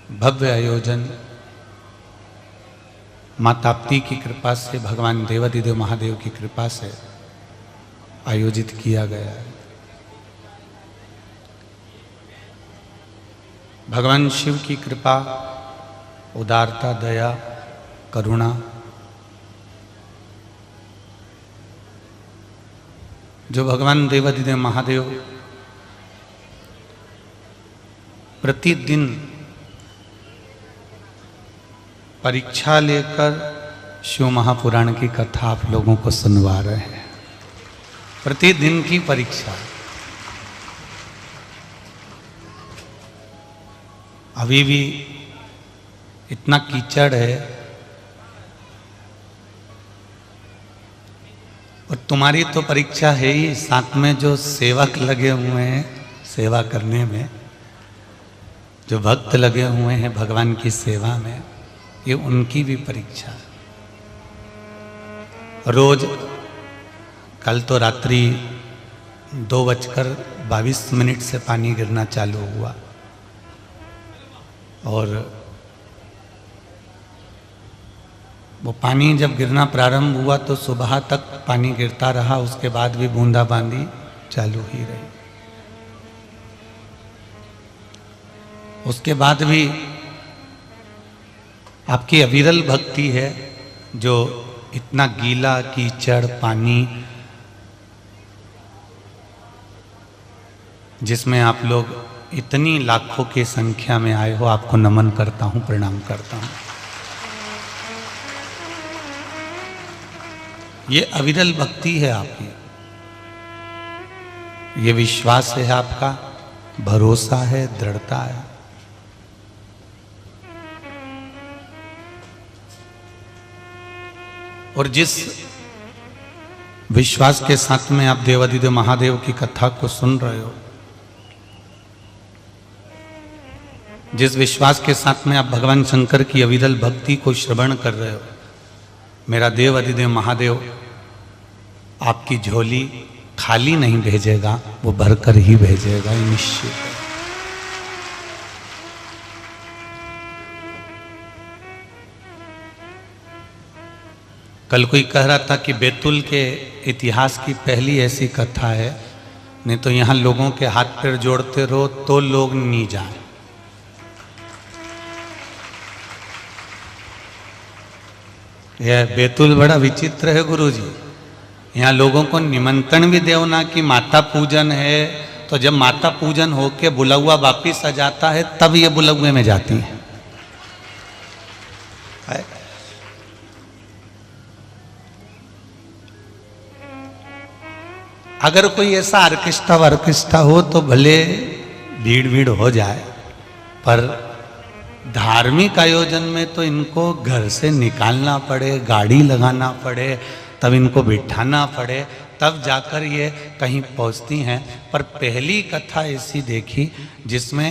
भव्य आयोजन माँ ताप्ती की कृपा से, भगवान देवाधिदेव महादेव की कृपा से आयोजित किया गया है। भगवान शिव की कृपा, उदारता, दया, करुणा जो भगवान देवाधिदेव महादेव प्रतिदिन परीक्षा लेकर शिव महापुराण की कथा आप लोगों को सुनवा रहे हैं। प्रतिदिन की परीक्षा। अभी भी इतना कीचड़ है और तुम्हारी तो परीक्षा है ही, साथ में जो सेवक लगे हुए हैं सेवा करने में, जो भक्त लगे हुए हैं भगवान की सेवा में, ये उनकी भी परीक्षा। रोज कल तो रात्रि 2:22 से पानी गिरना चालू हुआ और वो पानी जब गिरना प्रारंभ हुआ तो सुबह तक पानी गिरता रहा, उसके बाद भी बूंदाबांदी चालू ही रही। उसके बाद भी आपकी अविरल भक्ति है जो इतना गीला कीचड़ पानी जिसमें आप लोग इतनी लाखों की संख्या में आए हो, आपको नमन करता हूं, प्रणाम करता हूं। ये अविरल भक्ति है आपकी, ये विश्वास है आपका, भरोसा है, दृढ़ता है। और जिस विश्वास के साथ में आप देवाधिदेव महादेव की कथा को सुन रहे हो, जिस विश्वास के साथ में आप भगवान शंकर की अविरल भक्ति को श्रवण कर रहे हो, मेरा देवाधिदेव महादेव आपकी झोली खाली नहीं भेजेगा, वो भरकर ही भेजेगा, ये निश्चित है। कल कोई कह रहा था कि बैतूल के इतिहास की पहली ऐसी कथा है, नहीं तो यहां लोगों के हाथ पैर जोड़ते रहो तो लोग नहीं जाए। यह बैतूल बड़ा विचित्र है गुरुजी। यहाँ लोगों को निमंत्रण भी देव ना कि माता पूजन है, तो जब माता पूजन होके बुलौआ वापिस आ जाता है तब ये बुलौए में जाती है। अगर कोई ऐसा ऑर्केस्ट्रा हो तो भले भीड़ भीड़ हो जाए, पर धार्मिक आयोजन में तो इनको घर से निकालना पड़े, गाड़ी लगाना पड़े, तब इनको बिठाना पड़े, तब जाकर ये कहीं पहुंचती हैं। पर पहली कथा ऐसी देखी जिसमें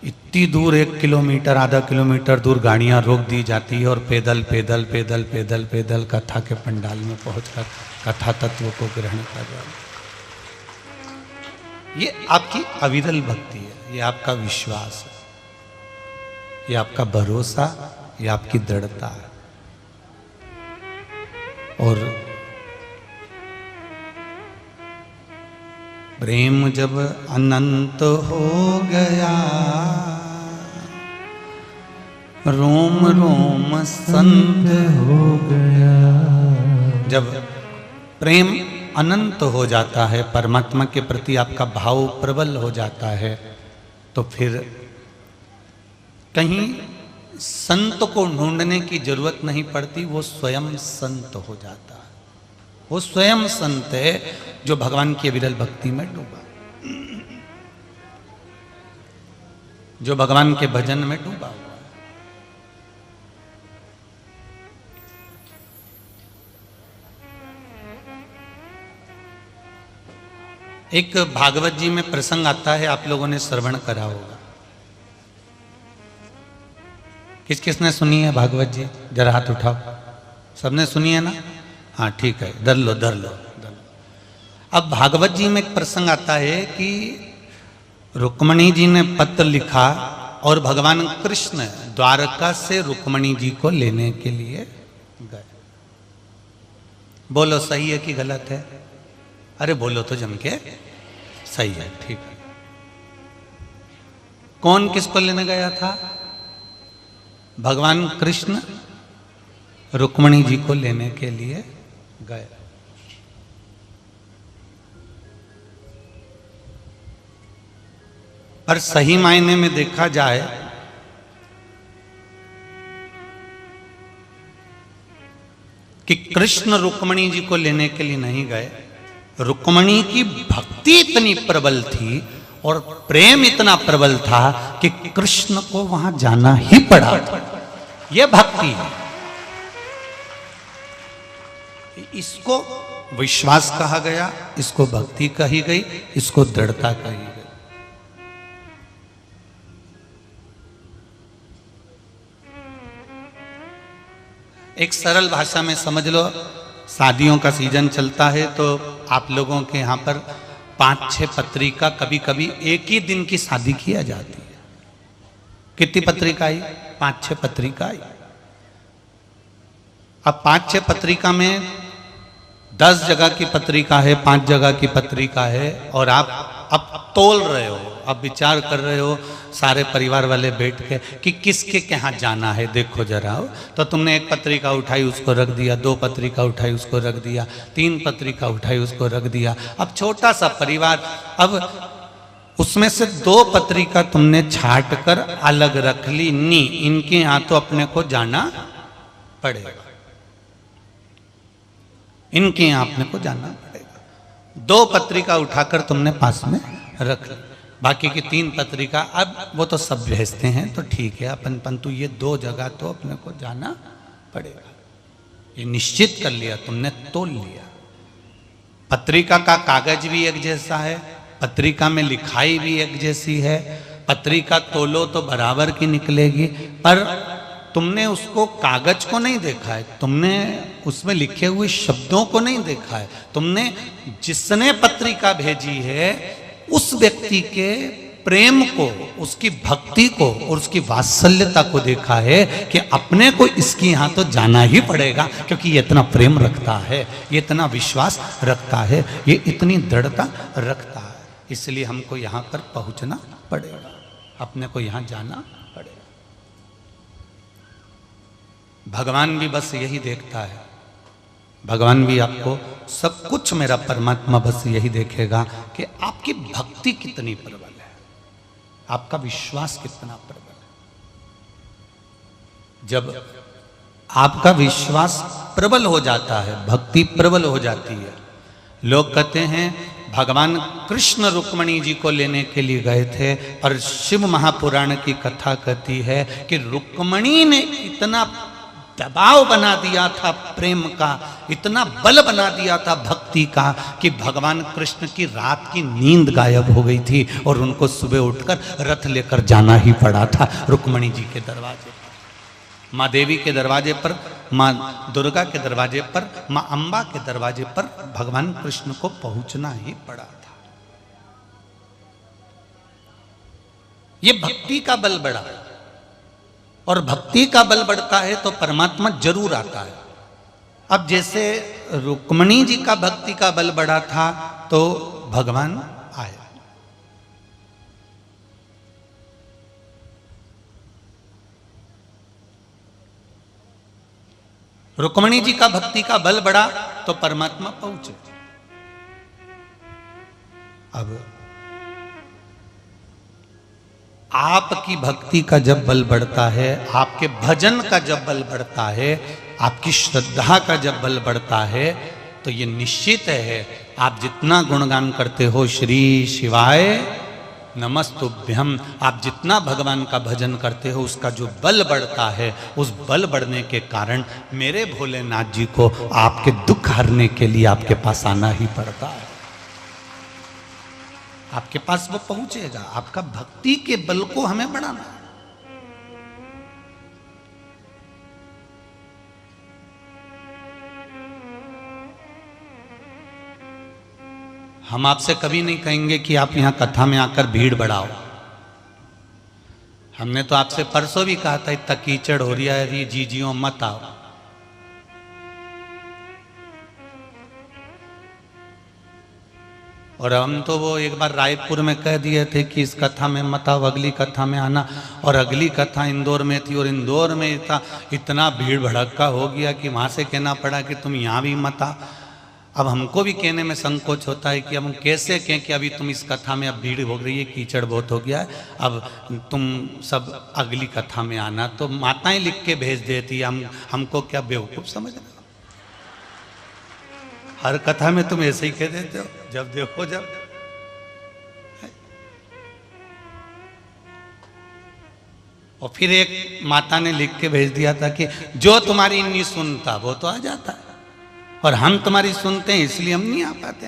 इतनी दूर 1 किलोमीटर आधा किलोमीटर दूर गाड़ियां रोक दी जाती है और पैदल पैदल पैदल पैदल पैदल कथा के पंडाल में पहुंचकर कथा तत्व को ग्रहण कर रहे हैं। ये आपकी अविरल भक्ति है, ये आपका विश्वास है, ये आपका भरोसा, ये आपकी दृढ़ता है। और प्रेम जब अनंत हो गया, रोम रोम संत हो गया। जब प्रेम अनंत हो जाता है, परमात्मा के प्रति आपका भाव प्रबल हो जाता है, तो फिर कहीं संत को ढूंढने की जरूरत नहीं पड़ती, वो स्वयं संत हो जाता है। वो स्वयं संत है जो भगवान की अविरल भक्ति में डूबा, जो भगवान के भजन में डूबा हुआ है। एक भागवत जी में प्रसंग आता है, आप लोगों ने श्रवण करा होगा। किस किसने सुनी है भागवत जी? जरा हाथ उठाओ। सबने सुनी है ना? हाँ ठीक है, धर लो धर लो धर लो। अब भागवत जी में एक प्रसंग आता है कि रुक्मणी जी ने पत्र लिखा और भगवान कृष्ण द्वारका से रुक्मणी जी को लेने के लिए गए। बोलो सही है कि गलत है? अरे बोलो तो जम के। सही है, ठीक है। कौन किसको लेने गया था? भगवान कृष्ण रुक्मणी जी को लेने के लिए गए। पर सही मायने में देखा जाए कि कृष्ण रुक्मणी जी को लेने के लिए नहीं गए। रुक्मणी की भक्ति इतनी प्रबल थी और प्रेम इतना प्रबल था कि कृष्ण को वहां जाना ही पड़ा था। यह भक्ति है। इसको विश्वास कहा गया, इसको भक्ति कही गई, इसको दृढ़ता कही गई। एक सरल भाषा में समझ लो, शादियों का सीजन चलता है तो आप लोगों के यहाँ पर 5-6 पत्रिका कभी कभी एक ही दिन की शादी किया जाती है। कितनी पत्रिका आई? 5-6 पत्रिका आई। अब 5-6 पत्रिका में 10 जगह की पत्रिका है, 5 जगह की पत्रिका है, और आप अब तोल रहे हो, अब विचार कर रहे हो सारे परिवार वाले बैठ के कि किसके यहाँ जाना है, देखो जरा। तो तुमने एक पत्रिका उठाई, उसको रख दिया, 2 पत्रिका उठाई, उसको रख दिया, 3 पत्रिका उठाई, उसको रख दिया। अब छोटा सा परिवार, अब उसमें से 2 पत्रिका तुमने छांट कर अलग रख ली। नी, इनके यहाँ तो अपने को जाना पड़ेगा, इनके यहाँ अपने को जाना पड़ेगा। 2 पत्रिका उठाकर तुमने पास में रख ली, बाकी की 3 पत्रिका अब वो तो सब भेजते हैं तो ठीक है, अपन परंतु ये 2 जगह तो अपने को जाना पड़ेगा। ये निश्चित कर लिया तुमने, तोल लिया। पत्रिका का कागज भी एक जैसा है, पत्रिका में लिखाई भी एक जैसी है, पत्रिका तोलो तो बराबर की निकलेगी। पर तुमने उसको कागज को नहीं देखा है, तुमने उसमें लिखे हुए शब्दों को नहीं देखा है, तुमने जिसने पत्रिका भेजी है उस व्यक्ति के प्रेम को, उसकी भक्ति को और उसकी वात्सल्यता को देखा है कि अपने को इसके यहाँ तो जाना ही पड़ेगा, क्योंकि ये इतना प्रेम रखता है, ये इतना विश्वास रखता है, ये इतनी दृढ़ता रखता है, इसलिए हमको यहाँ पर पहुँचना पड़ेगा, अपने को यहाँ जाना पड़ेगा। भगवान भी बस यही देखता है, भगवान भी आपको सब कुछ, मेरा परमात्मा बस यही देखेगा कि आपकी भक्ति कितनी प्रबल है, आपका विश्वास कितना प्रबल है। जब आपका विश्वास प्रबल हो जाता है, भक्ति प्रबल हो जाती है, लोग कहते हैं भगवान कृष्ण रुक्मणी जी को लेने के लिए गए थे, और शिव महापुराण की कथा कहती है कि रुक्मणी ने इतना दबाव बना दिया था प्रेम का, इतना बल बना दिया था भक्ति का, कि भगवान कृष्ण की रात की नींद गायब हो गई थी और उनको सुबह उठकर रथ लेकर जाना ही पड़ा था रुक्मणी जी के दरवाजे पर, माँ देवी के दरवाजे पर, माँ दुर्गा के दरवाजे पर, माँ अम्बा के दरवाजे पर भगवान कृष्ण को पहुंचना ही पड़ा था। ये भक्ति का बल बढ़ा, और भक्ति का बल बढ़ता है तो परमात्मा जरूर आता है। अब जैसे रुक्मणी जी का भक्ति का बल बढ़ा था तो भगवान आया। रुक्मणी जी का भक्ति का बल बढ़ा तो परमात्मा पहुंचे। अब आपकी भक्ति का जब बल बढ़ता है, आपके भजन का जब बल बढ़ता है, आपकी श्रद्धा का जब बल बढ़ता है, तो ये निश्चित है आप जितना गुणगान करते हो, श्री शिवाय नमस्तुभ्यम, आप जितना भगवान का भजन करते हो, उसका जो बल बढ़ता है, उस बल बढ़ने के कारण मेरे भोलेनाथ जी को आपके दुख हरने के लिए आपके पास आना ही पड़ता है। आपके पास वो पहुंचेगा, आपका भक्ति के बल को हमें बढ़ाना है। हम आपसे कभी नहीं कहेंगे कि आप यहां कथा में आकर भीड़ बढ़ाओ। हमने तो आपसे परसों भी कहा था इतना कीचड़ हो रहा है, जीजियों मत आओ। और हम तो वो एक बार रायपुर में कह दिए थे कि इस कथा में मत आओ, अगली कथा में आना, और अगली कथा इंदौर में थी और इंदौर में इतना भीड़ भड़क्का हो गया कि वहाँ से कहना पड़ा कि तुम यहाँ भी मत आओ। अब हमको भी कहने में संकोच होता है कि अब हम कैसे कहें कि अभी तुम इस कथा में अब भीड़ हो रही है, कीचड़ बहुत हो गया है, अब तुम सब अगली कथा में आना। तो माताएं लिख के भेज देती, हमको क्या बेवकूफ़ समझ रहे हो? हर कथा में तुम ऐसे ही कह देते हो, जब देखो जब। और फिर एक माता ने लिख के भेज दिया था कि जो तुम्हारी नहीं सुनता वो तो आ जाता है, और हम तुम्हारी सुनते हैं इसलिए हम नहीं आ पाते।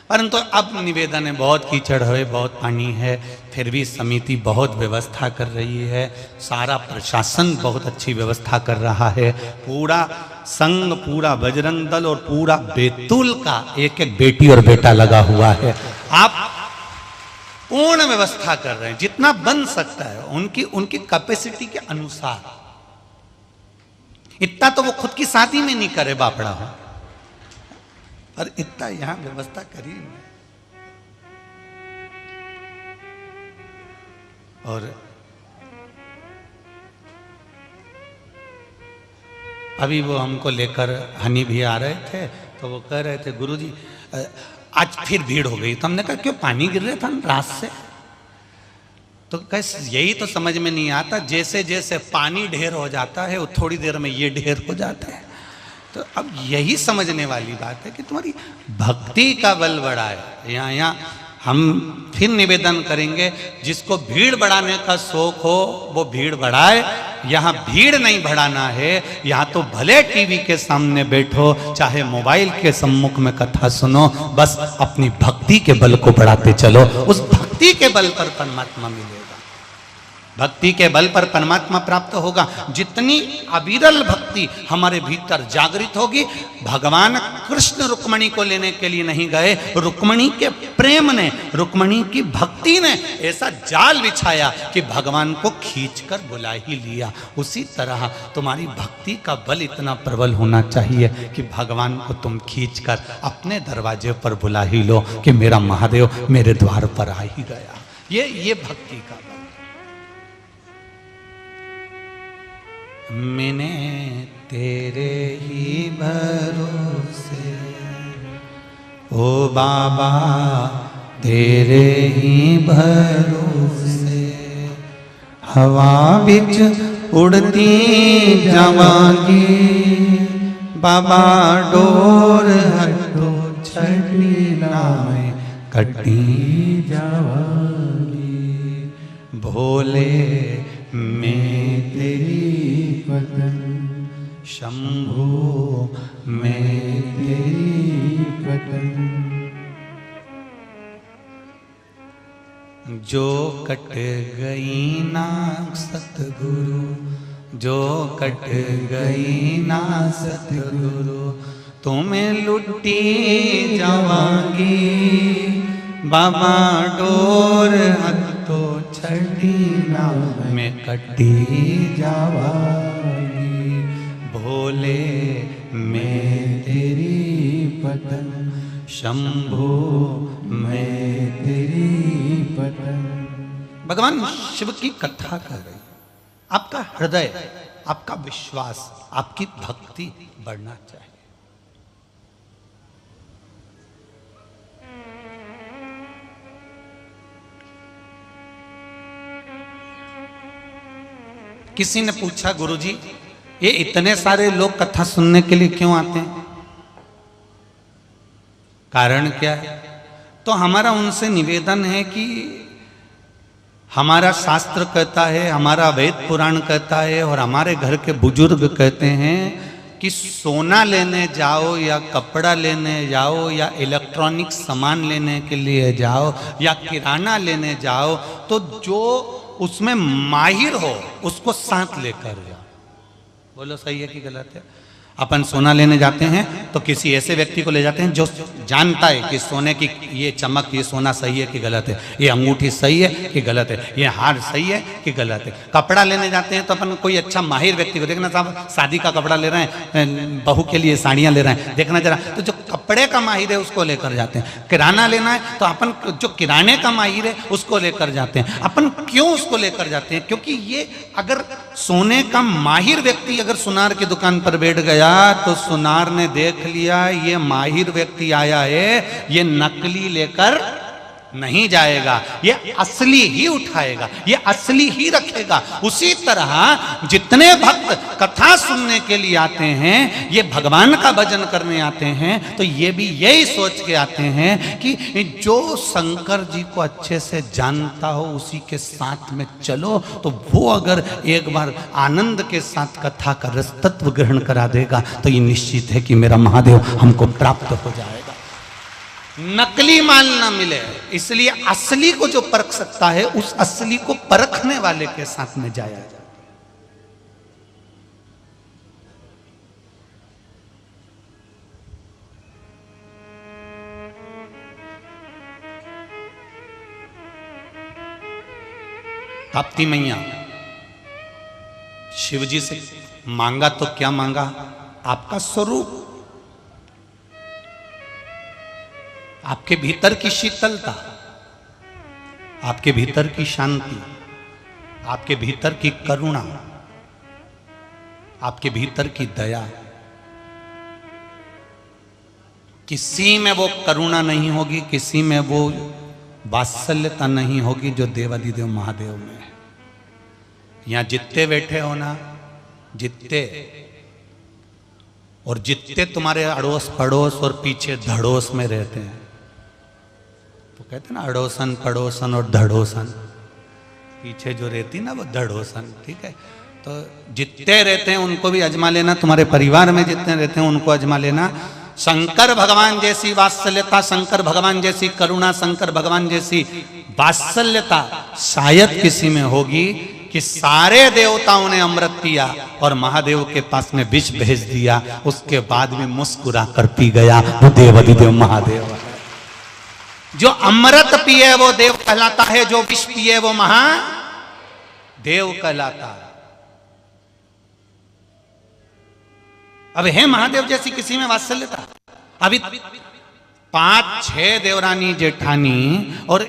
परंतु अब निवेदन है, बहुत कीचड़ है, बहुत पानी है, फिर भी समिति बहुत व्यवस्था कर रही है, सारा प्रशासन बहुत अच्छी व्यवस्था कर रहा है, पूरा संघ, पूरा बजरंग दल और पूरा बैतूल का एक एक बेटी और बेटा लगा हुआ है। आप पूर्ण व्यवस्था कर रहे हैं, जितना बन सकता है उनकी कैपेसिटी के अनुसार। इतना तो वो खुद की शादी में नहीं करे बापड़ा हो, पर इतना यहां व्यवस्था करी। और अभी वो हमको लेकर हनी भी आ रहे थे, तो वो कह रहे थे गुरुजी आज फिर भीड़ हो गई। तो हमने कहा क्यों, पानी गिर रहा था रात से? तो कैसे, यही तो समझ में नहीं आता, जैसे जैसे पानी ढेर हो जाता है वो थोड़ी देर में ये ढेर हो जाता है। तो अब यही समझने वाली बात है कि तुम्हारी भक्ति का बल बड़ा है। यहाँ हम फिर निवेदन करेंगे, जिसको भीड़ बढ़ाने का शौक हो वो भीड़ बढ़ाए। यहाँ भीड़ नहीं बढ़ाना है, यहाँ तो भले टीवी के सामने बैठो, चाहे मोबाइल के सम्मुख में कथा सुनो, बस अपनी भक्ति के बल को बढ़ाते चलो। उस भक्ति के बल पर परमात्मा मिलेगा, भक्ति के बल पर परमात्मा प्राप्त होगा। जितनी अविरल भक्ति हमारे भीतर जागृत होगी, भगवान कृष्ण रुक्मणी को लेने के लिए नहीं गए, रुक्मणी के प्रेम ने, रुक्मणी की भक्ति ने ऐसा जाल बिछाया कि भगवान को खींचकर बुला ही लिया। उसी तरह तुम्हारी भक्ति का बल इतना प्रबल होना चाहिए कि भगवान को तुम खींचकर अपने दरवाजे पर बुला ही लो कि मेरा महादेव मेरे द्वार पर आ ही गया। ये भक्ति का बल। मैंने तेरे ही भरोसे ओ बाबा, तेरे ही भरोसे हवा बिच उड़ती जावांगी, बाबा डोर हटो छड़ी नामे कटी जावांगी। भोले मैं तेरी पतन, शंभू मैं तेरी पतन। जो कट गई ना सतगुरु, जो कट गई ना सतगुरु, तुम्हें लुटी जावांगी, बाबा डोर हथो छड़ी ना मैं कटी जावांगी। भोले मैं तेरी पतन, शंभू मैं तेरी पतन। भगवान शिव की कथा कर रही, आपका हृदय, आपका विश्वास, आपकी भक्ति बढ़ना चाहिए। किसी ने पूछा गुरुजी ये इतने सारे लोग कथा सुनने के लिए क्यों आते हैं, कारण क्या है? तो हमारा उनसे निवेदन है कि हमारा शास्त्र कहता है, हमारा वेद पुराण कहता है और हमारे घर के बुजुर्ग कहते हैं कि सोना लेने जाओ या कपड़ा लेने जाओ या इलेक्ट्रॉनिक सामान लेने के लिए जाओ या किराना लेने जाओ, तो जो उसमें माहिर हो उसको साथ लेकर जाओ। बोलो सही है कि गलत है? अपन सोना लेने जाते हैं तो किसी ऐसे व्यक्ति को ले जाते हैं जो जानता है कि सोने की ये चमक, ये सोना सही है कि गलत है, ये अंगूठी सही है कि गलत है, ये हार सही है कि गलत है। कपड़ा लेने जाते हैं तो अपन कोई अच्छा माहिर व्यक्ति को, देखना साहब शादी का कपड़ा ले रहे हैं, बहू के लिए साड़ियाँ ले रहे हैं, देखना जरा, तो जो कपड़े का माहिर है उसको लेकर जाते हैं। किराना लेना है तो अपन जो किराने का माहिर है उसको लेकर जाते हैं। अपन क्यों उसको लेकर जाते हैं? क्योंकि ये अगर सोने का माहिर व्यक्ति अगर सुनार की दुकान पर बैठ गया तो सुनार ने देख लिया ये माहिर व्यक्ति आया है, ये नकली लेकर नहीं जाएगा, ये असली ही उठाएगा, ये असली ही रखेगा। उसी तरह जितने भक्त कथा सुनने के लिए आते हैं, ये भगवान का भजन करने आते हैं, तो ये भी यही सोच के आते हैं कि जो शंकर जी को अच्छे से जानता हो उसी के साथ में चलो, तो वो अगर एक बार आनंद के साथ कथा का रस तत्व ग्रहण करा देगा तो ये निश्चित है कि मेरा महादेव हमको प्राप्त हो जाएगा। नकली माल ना मिले, इसलिए असली को जो परख सकता है उस असली को परखने वाले के साथ में जाया जाए। ताप्ती मैया शिव जी से मांगा तो क्या मांगा? आपका स्वरूप, आपके भीतर की शीतलता, आपके भीतर की शांति, आपके भीतर की करुणा, आपके भीतर की दया। किसी में वो करुणा नहीं होगी, किसी में वो वात्सल्यता नहीं होगी जो देवादिदेव महादेव में है। यहां जितने बैठे हो ना, जितने और जितने तुम्हारे अड़ोस पड़ोस और पीछे धड़ोस में रहते हैं, तो कहते हैं ना अड़ोसन पड़ोसन और धड़ोसन, पीछे जो रहती ना वो धड़ोसन, ठीक है। तो जितने रहते हैं उनको भी अजमा लेना, तुम्हारे परिवार में जितने रहते हैं उनको अजमा लेना। शंकर भगवान जैसी वात्सल्यता, शंकर भगवान जैसी करुणा, शंकर भगवान जैसी वात्सल्यता शायद किसी में होगी कि सारे देवताओं ने अमृत पिया और महादेव के पास में विष भेज दिया, उसके बाद भी मुस्कुरा कर पी गया, वो देवादिदेव महादेव है। जो अमृत पिए वो देव कहलाता है, जो विष पिए वो महादेव कहलाता है। अब है महादेव जैसी किसी में वात्सल्यता? अभी 5-6 देवरानी जेठानी और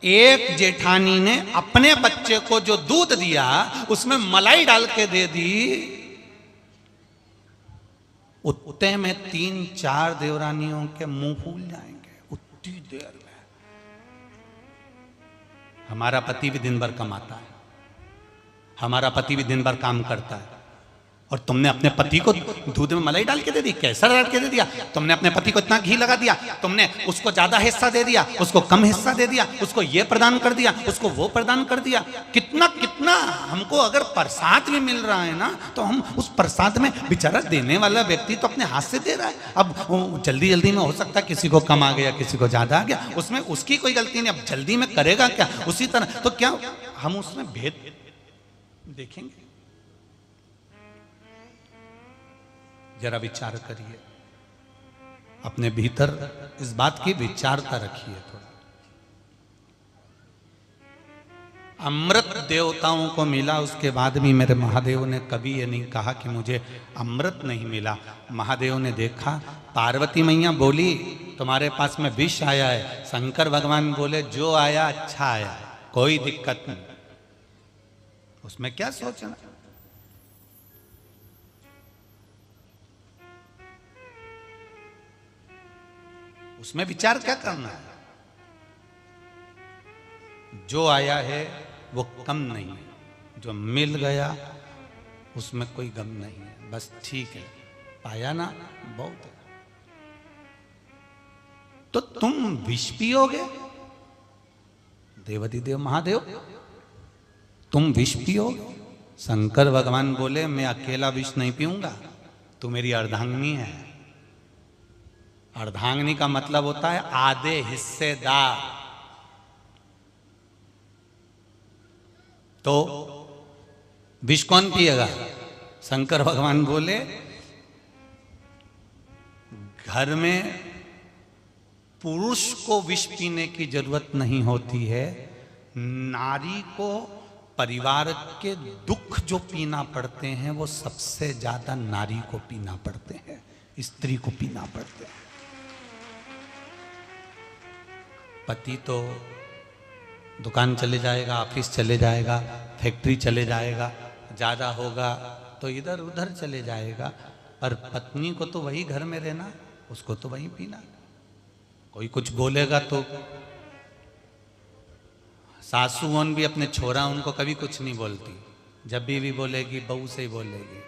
एक जेठानी ने अपने बच्चे को जो दूध दिया उसमें मलाई डाल के दे दी, उतने में 3-4 देवरानियों के मुंह फूल जाएंगे उतनी देर में। हमारा पति भी दिन भर कमाता है, हमारा पति भी दिन भर काम करता है, और तुमने अपने पति को दूध में मलाई डाल के दे दी, केसर डाल के दे दिया, तुमने अपने पति को इतना घी लगा दिया, तुमने उसको ज्यादा हिस्सा दे दिया, उसको कम हिस्सा दे दिया, उसको ये प्रदान कर दिया, उसको वो प्रदान कर दिया। कितना कितना हमको अगर प्रसाद भी मिल रहा है ना, तो हम उस प्रसाद में बेचारा देने वाला व्यक्ति तो अपने हाथ से दे रहा है। अब जल्दी जल्दी में हो सकता है किसी को कम आ गया, किसी को ज्यादा आ गया, उसमें उसकी कोई गलती नहीं। अब जल्दी में करेगा क्या? उसी तरह तो क्या हम उसमें भेद देखेंगे? जरा विचार करिए, अपने भीतर इस बात की विचारता रखिए थोड़ा। अमृत देवताओं को मिला, उसके बाद भी मेरे महादेव ने कभी ये नहीं कहा कि मुझे अमृत नहीं मिला। महादेव ने देखा, पार्वती मैया बोली तुम्हारे पास में विष आया है, शंकर भगवान बोले जो आया अच्छा आया, कोई दिक्कत नहीं, उसमें क्या सोचना। उसमें विचार क्या करना है? जो आया है वो कम नहीं है, जो मिल गया उसमें कोई गम नहीं है, बस ठीक है, पाया ना बहुत है। तो तुम विष पियोगे, देवादिदेव महादेव तुम विष पियोगे? शंकर भगवान बोले मैं अकेला विष नहीं पीऊंगा, तू मेरी अर्धांगिनी है। अर्धांगिनी का मतलब होता है आधे हिस्सेदार। तो विष कौन पिएगा? शंकर भगवान बोले घर में पुरुष को विष पीने की जरूरत नहीं होती है, नारी को परिवार के दुख जो पीना पड़ते हैं वो सबसे ज्यादा नारी को पीना पड़ते हैं, स्त्री को पीना पड़ते हैं। पति तो दुकान चले जाएगा, ऑफिस चले जाएगा, फैक्ट्री चले जाएगा, ज्यादा होगा तो इधर उधर चले जाएगा, पर पत्नी को तो वही घर में रहना, उसको तो वही पीना। कोई कुछ बोलेगा तो सासू ओन भी अपने छोरा उनको कभी कुछ नहीं बोलती, जब भी बोलेगी बहू से ही बोलेगी।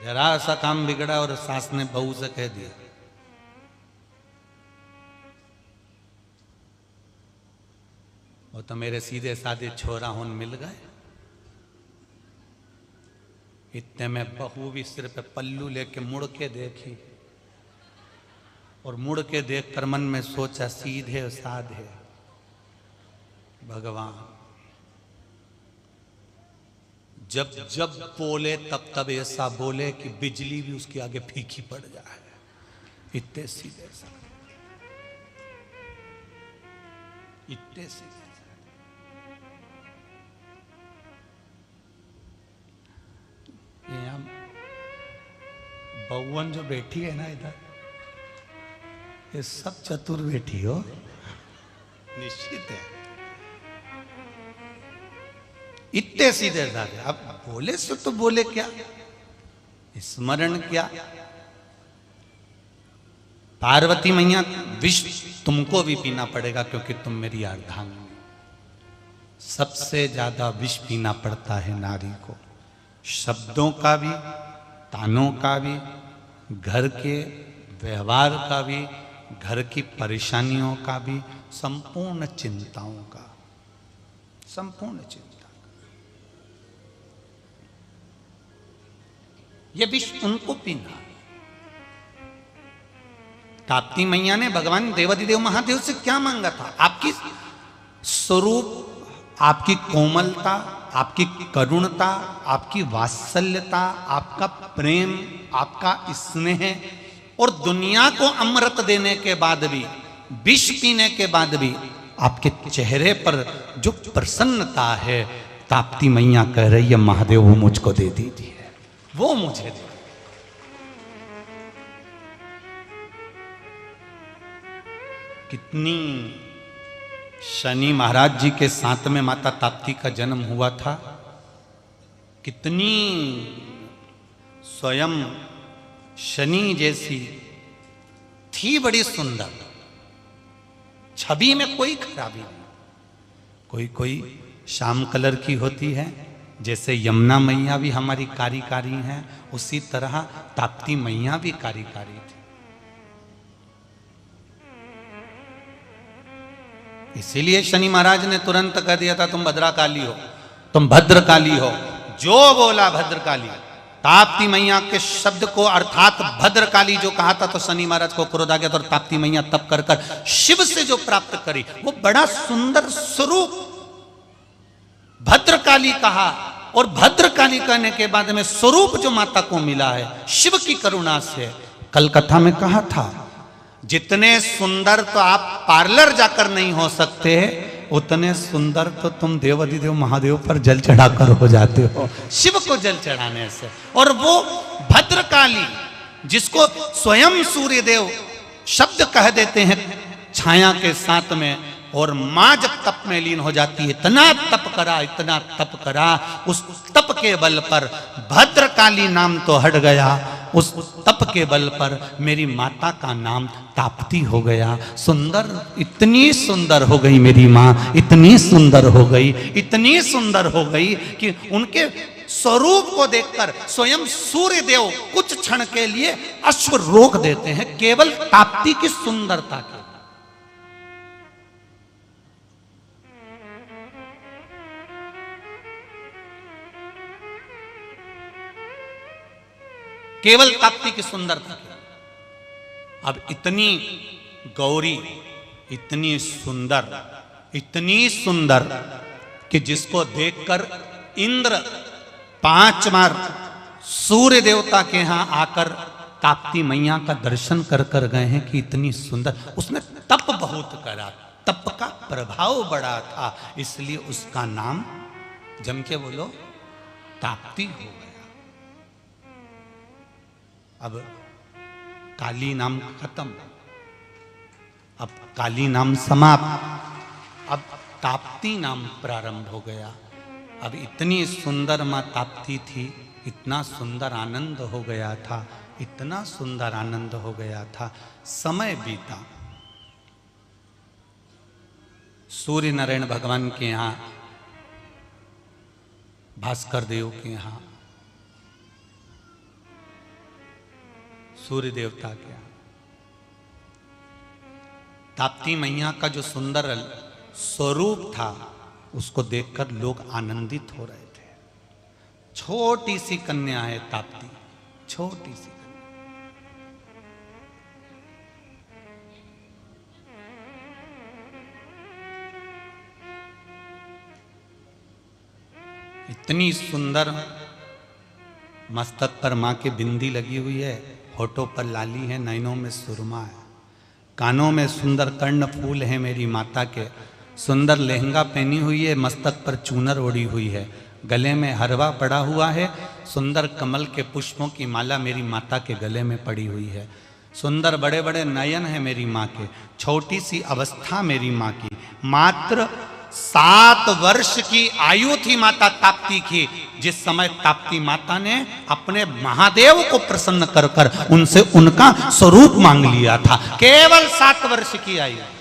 जरा सा काम बिगड़ा और सास ने बहू से कह दिया, वो तो मेरे सीधे साधे छोरा होन मिल गए। इतने में बहू भी सिर पे पल्लू लेके मुड़ के देखी और मुड़ के देख कर मन में सोचा, सीधे साधे भगवान जब जब बोले तब तब ऐसा बोले कि बिजली भी उसके आगे फीकी पड़ जाए। इतने सीधे साधे, इतने सीधे। बहुवन जो बैठी है ना इधर, ये सब चतुर बैठी हो, निश्चित है। इतने सीधे साधे। अब बोले से तो बोले क्या, स्मरण क्या। पार्वती मैया विष तुमको भी पीना पड़ेगा क्योंकि तुम मेरी अर्धांगिनी। सबसे ज्यादा विष पीना पड़ता है नारी को, शब्दों का भी, तानों का भी, घर के व्यवहार का भी, घर की परेशानियों का भी, संपूर्ण चिंताओं का, संपूर्ण चिंता। ये विष उनको पीना। ताप्ती मैया ने भगवान देवाधिदेव महादेव से क्या मांगा था? आपकी स्वरूप, आपकी कोमलता, आपकी करुणता, आपकी वात्सल्यता, आपका प्रेम, आपका स्नेह, और दुनिया को अमृत देने के बाद भी, विष पीने के बाद भी आपके चेहरे पर जो प्रसन्नता है, ताप्ती मैया कह रही है महादेव वो मुझको दे दीजिए, वो मुझे दे। कितनी शनि महाराज जी के साथ में माता ताप्ती का जन्म हुआ था, कितनी स्वयं शनि जैसी थी, बड़ी सुंदर, छवि में कोई खराबी नहीं। कोई कोई श्याम कलर की होती है, जैसे यमुना मैया भी हमारी कारी हैं, उसी तरह ताप्ती मैया भी कारी थी। इसीलिए शनि महाराज ने तुरंत कह दिया था तुम भद्रकाली हो, तुम भद्रकाली हो। जो बोला भद्रकाली, ताप्ती मैया के शब्द को अर्थात भद्रकाली जो कहा था, तो शनि महाराज को क्रोध आ गया था, और ताप्ती मैया तप कर कर शिव से जो प्राप्त करी वो बड़ा सुंदर स्वरूप भद्रकाली कहा। और भद्रकाली कहने के बाद में स्वरूप जो माता को मिला है शिव की करुणा से, कल कथा में कहा था जितने सुंदर तो आप पार्लर जाकर नहीं हो सकते, उतने सुंदर तो तुम देवाधिदेव महादेव पर जल चढ़ाकर हो जाते हो, शिव को जल चढ़ाने से। और वो भद्रकाली जिसको स्वयं सूर्यदेव शब्द कह देते हैं छाया के साथ में, और मां जब तप में लीन हो जाती है, इतना तप करा, इतना तप करा, उस तप के बल पर भद्रकाली नाम तो हट गया, उस तप के बल पर मेरी माता का नाम ताप्ती हो गया। सुंदर, इतनी सुंदर हो गई मेरी माँ, इतनी सुंदर हो गई, इतनी सुंदर हो गई कि उनके स्वरूप को देखकर स्वयं सूर्यदेव कुछ क्षण के लिए अश्व रोक देते हैं, केवल ताप्ती की सुंदरता के। केवल ताप्ती की सुंदरता। अब इतनी गौरी, इतनी सुंदर कि जिसको देखकर इंद्र 5 बार सूर्य देवता के यहां आकर ताप्ती मैया का दर्शन कर कर गए हैं कि इतनी सुंदर, उसने तप बहुत करा, तप का प्रभाव बड़ा था, इसलिए उसका नाम जम के बोलो ताप्ती हो गया। अब काली नाम खत्म, अब काली नाम समाप्त, अब ताप्ती नाम प्रारंभ हो गया। अब इतनी सुंदर मां ताप्ती थी, इतना सुंदर आनंद हो गया था, इतना सुंदर आनंद हो गया था। समय बीता, सूर्य नारायण भगवान के यहां, भास्कर देव के यहां, सूर्य देवता के यहां ताप्ती मैया का जो सुंदर स्वरूप था उसको देखकर लोग आनंदित हो रहे थे। छोटी सी कन्या है ताप्ती, छोटी सी कन्या। इतनी सुंदर, मस्तक पर मां की बिंदी लगी हुई है, होठों पर लाली है, नैनों में सुरमा है, कानों में सुंदर कर्ण फूल है मेरी माता के, सुंदर लहंगा पहनी हुई है, मस्तक पर चूनर ओढ़ी हुई है, गले में हरवा पड़ा हुआ है, सुंदर कमल के पुष्पों की माला मेरी माता के गले में पड़ी हुई है, सुंदर बड़े बड़े नयन है मेरी माँ के, छोटी सी अवस्था मेरी माँ की, मात्र 7 वर्ष की आयु थी माता ताप्ती की जिस समय ताप्ती माता ने अपने महादेव को प्रसन्न कर कर उनसे उनका स्वरूप मांग लिया था। केवल 7 वर्ष की आयु।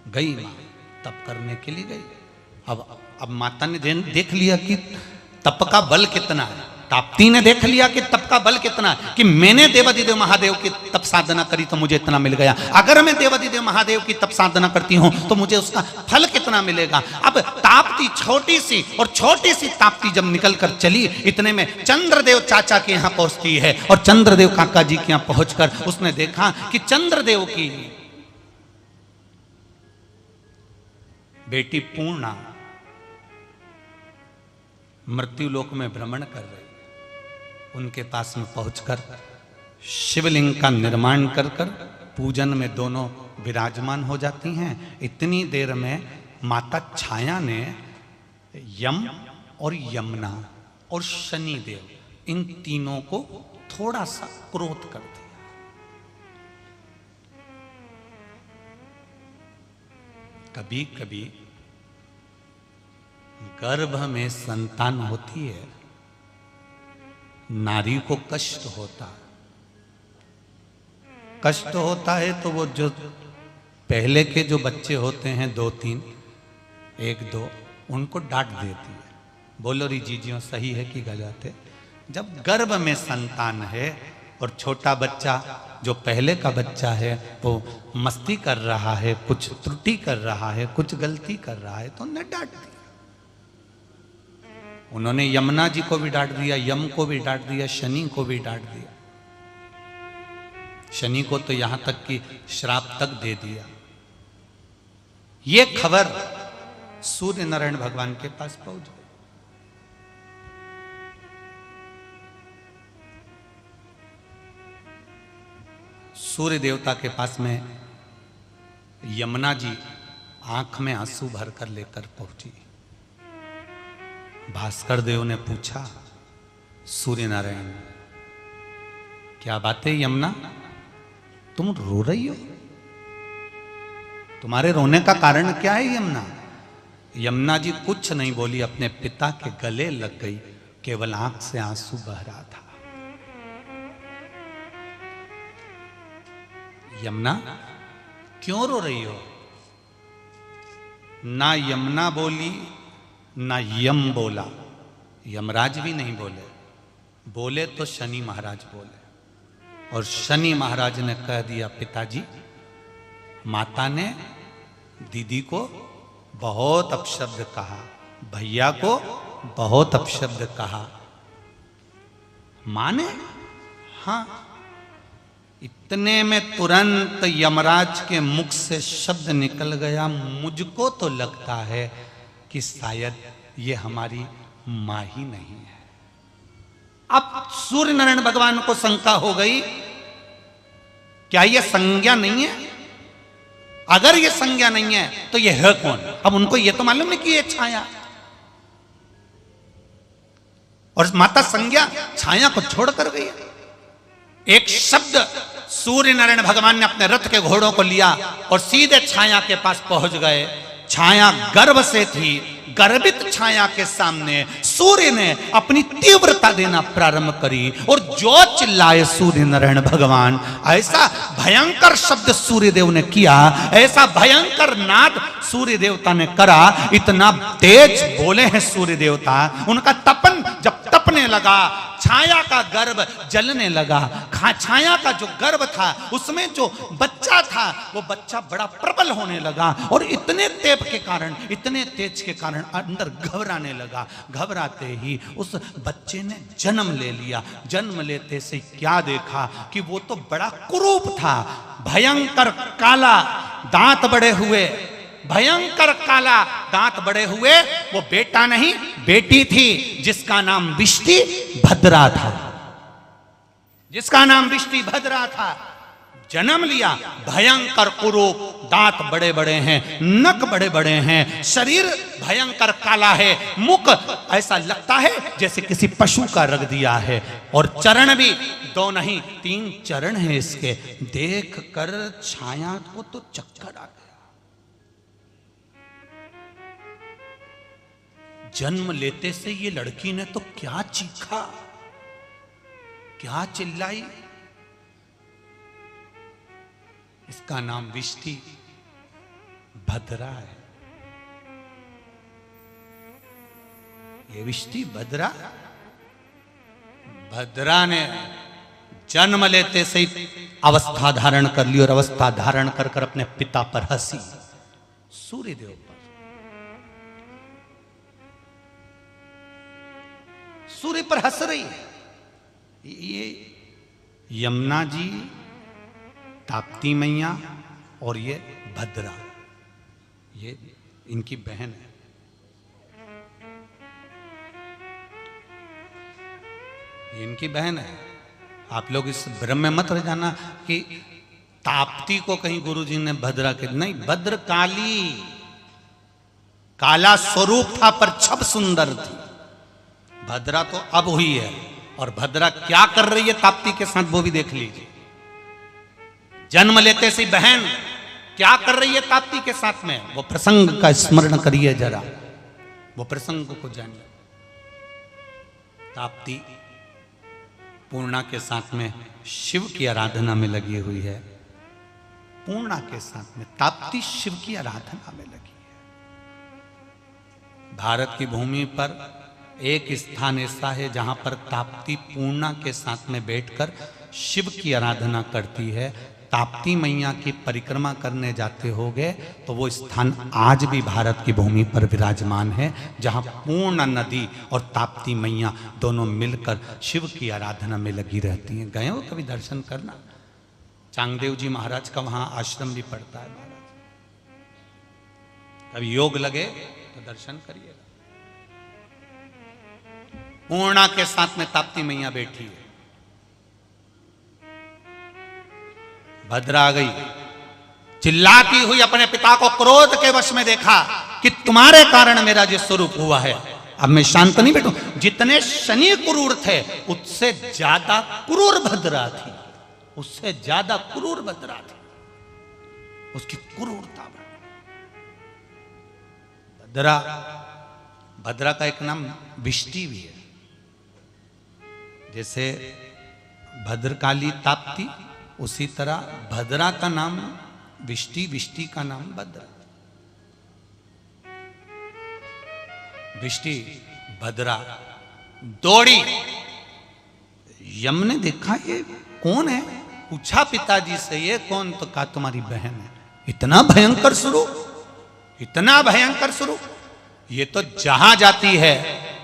गई मां, तप करने के लिए गई। अब माता ने देख लिया कि तप का बल कितना है, ताप्ती ने देख लिया कि तप का बल कितना है, कि मैंने देवादिदेव महादेव की तप साधना करी तो मुझे इतना मिल गया, अगर मैं देवादिदेव महादेव की तप साधना करती हूं तो मुझे उसका फल कितना मिलेगा। अब ताप्ती छोटी सी, और छोटी सी ताप्ती जब निकल कर चली, इतने में चंद्रदेव चाचा के यहां पहुंचती है, और चंद्रदेव काका जी के यहां पहुंचकर उसने देखा कि चंद्रदेव की बेटी पूर्णा मृत्युलोक में भ्रमण कर रही, उनके पास में पहुंचकर शिवलिंग का निर्माण कर कर पूजन में दोनों विराजमान हो जाती हैं। इतनी देर में माता छाया ने यम और यमुना और शनिदेव, इन तीनों को थोड़ा सा क्रोध कर दिया। कभी कभी गर्भ में संतान होती है, नारी को कष्ट होता है, कष्ट होता है तो वो जो पहले के जो बच्चे होते हैं 2-3, 1-2, उनको डांट देती है, बोलो री जीजियों सही है कि गलत है। जब गर्भ में संतान है और छोटा बच्चा जो पहले का बच्चा है वो मस्ती कर रहा है, कुछ त्रुटि कर रहा है, कुछ गलती कर रहा है, तो उन्हें डांट दिया। उन्होंने यमुना जी को भी डांट दिया, यम को भी डांट दिया, शनि को भी डांट दिया, शनि को तो यहां तक कि श्राप तक दे दिया। ये खबर सूर्य नारायण भगवान के पास पहुंच गई। सूर्य देवता के पास में यमुना जी आंख में आंसू भरकर लेकर पहुंची। भास्कर देव ने पूछा, सूर्य नारायण क्या बात है यमुना, तुम रो रही हो, तुम्हारे रोने का कारण क्या है यमुना? यमुना जी कुछ नहीं बोली, अपने पिता के गले लग गई, केवल आंख से आंसू बह रहा था। यमुना क्यों रो रही हो? ना यमुना बोली ना यम बोला, यमराज भी नहीं बोले, बोले तो शनि महाराज बोले, और शनि महाराज ने कह दिया, पिताजी माता ने दीदी को बहुत अपशब्द कहा, भैया को बहुत अपशब्द कहा। मां ने? हाँ, इतने में तुरंत यमराज के मुख से शब्द निकल गया, मुझको तो लगता है कि शायद ये हमारी मां ही नहीं है। अब सूर्य नारायण भगवान को शंका हो गई, क्या ये संज्ञा नहीं है? अगर ये संज्ञा नहीं है तो ये है कौन? अब उनको ये तो मालूम नहीं कि ये छाया, और माता संज्ञा छाया को छोड़कर गई। एक शब्द सूर्य नारायण भगवान ने अपने रथ के घोड़ों को लिया और सीधे छाया के पास पहुंच गए। छाया गर्भ से थी, गर्भित छाया के सामने सूर्य ने अपनी तीव्रता देना प्रारंभ करी और जो चिल्लाए सूर्य नारायण भगवान, ऐसा भयंकर शब्द सूर्य देव ने किया, ऐसा भयंकर नाद सूर्य देवता ने करा, इतना तेज बोले हैं सूर्य देवता। उनका तपन जब तपने लगा, छाया का गर्भ जलने लगा। छाया का जो गर्भ था उसमें जो बच्चा था वो बच्चा बड़ा प्रबल होने लगा और इतने तेज के कारण, इतने तेज के कारण अंदर घबराने लगा। घबराते ही उस बच्चे ने जन्म ले लिया। जन्म लेते से क्या देखा कि वो तो बड़ा कुरूप था, भयंकर काला, दांत बड़े हुए, भयंकर काला दांत बड़े हुए। वो बेटा नहीं बेटी थी, जिसका नाम विष्टि भद्रा था, जिसका नाम विष्टि भद्रा था। जन्म लिया, भयंकर कुरूप, दांत बड़े बड़े हैं, नख बड़े बड़े हैं, शरीर भयंकर काला है, मुख ऐसा लगता है जैसे किसी पशु का रख दिया है, और चरण भी 2 नहीं 3 चरण है इसके। देख कर छाया को तो चक्कर आ गया। जन्म लेते से ये लड़की ने तो क्या चीखा, क्या चिल्लाई। इसका नाम विष्टि भद्रा है। ये विष्टि भद्रा, भद्रा ने जन्म लेते से ही अवस्था धारण कर ली, और अवस्था धारण कर कर अपने पिता पर हंसी, सूर्यदेव पर। सूर्य पर हंस रही है। ये यमुना जी, ताप्ती मैया और ये भद्रा, ये इनकी बहन है। ये इनकी बहन है। आप लोग इस भ्रम में मत रह जाना कि ताप्ती को कहीं गुरुजी ने भद्रा के, नहीं, भद्र काली, काला स्वरूप था पर छब सुंदर थी। भद्रा तो अब हुई है, और भद्रा क्या कर रही है ताप्ती के साथ वो भी देख लीजिए। जन्म लेते से बहन क्या कर रही है ताप्ती के साथ में, वो प्रसंग का स्मरण करिए जरा, वो प्रसंग को जानिए। ताप्ती पूर्णा के साथ में शिव की आराधना में लगी हुई है। पूर्णा के साथ में ताप्ती शिव की आराधना में लगी है। भारत की भूमि पर एक स्थान ऐसा है जहां पर ताप्ती पूर्णा के साथ में बैठकर शिव की आराधना करती है। ताप्ती मैया की परिक्रमा करने जाते होगे तो वो स्थान आज भी भारत की भूमि पर विराजमान है, जहां पूर्णा नदी और ताप्ती मैया दोनों मिलकर शिव की आराधना में लगी रहती हैं। गए हो कभी दर्शन करना? चांगदेव जी महाराज का वहां आश्रम भी पड़ता है महाराज। कभी योग लगे तो दर्शन करिएगा। पूर्णा के साथ में ताप्ती मैया बैठी है। भद्रा आ गई, चिल्लाती हुई अपने पिता को क्रोध के वश में देखा कि तुम्हारे कारण मेरा जो स्वरूप हुआ है, अब मैं शांत नहीं बैठूं। जितने शनि क्रूर थे उससे ज्यादा क्रूर भद्रा थी, उससे ज्यादा क्रूर भद्रा थी। उसकी क्रूरता भद्रा, भद्रा का एक नाम विष्टि भी है। जैसे भद्रकाली ताप्ती, उसी तरह भद्रा का नाम विष्टि, विष्टि का नाम भद्रा। विष्टि भद्रा दौड़ी। यम ने देखा ये कौन है, पूछा पिताजी से ये कौन, तो कहा तुम्हारी बहन है। इतना भयंकर स्वरूप, इतना भयंकर स्वरूप, ये तो जहां जाती है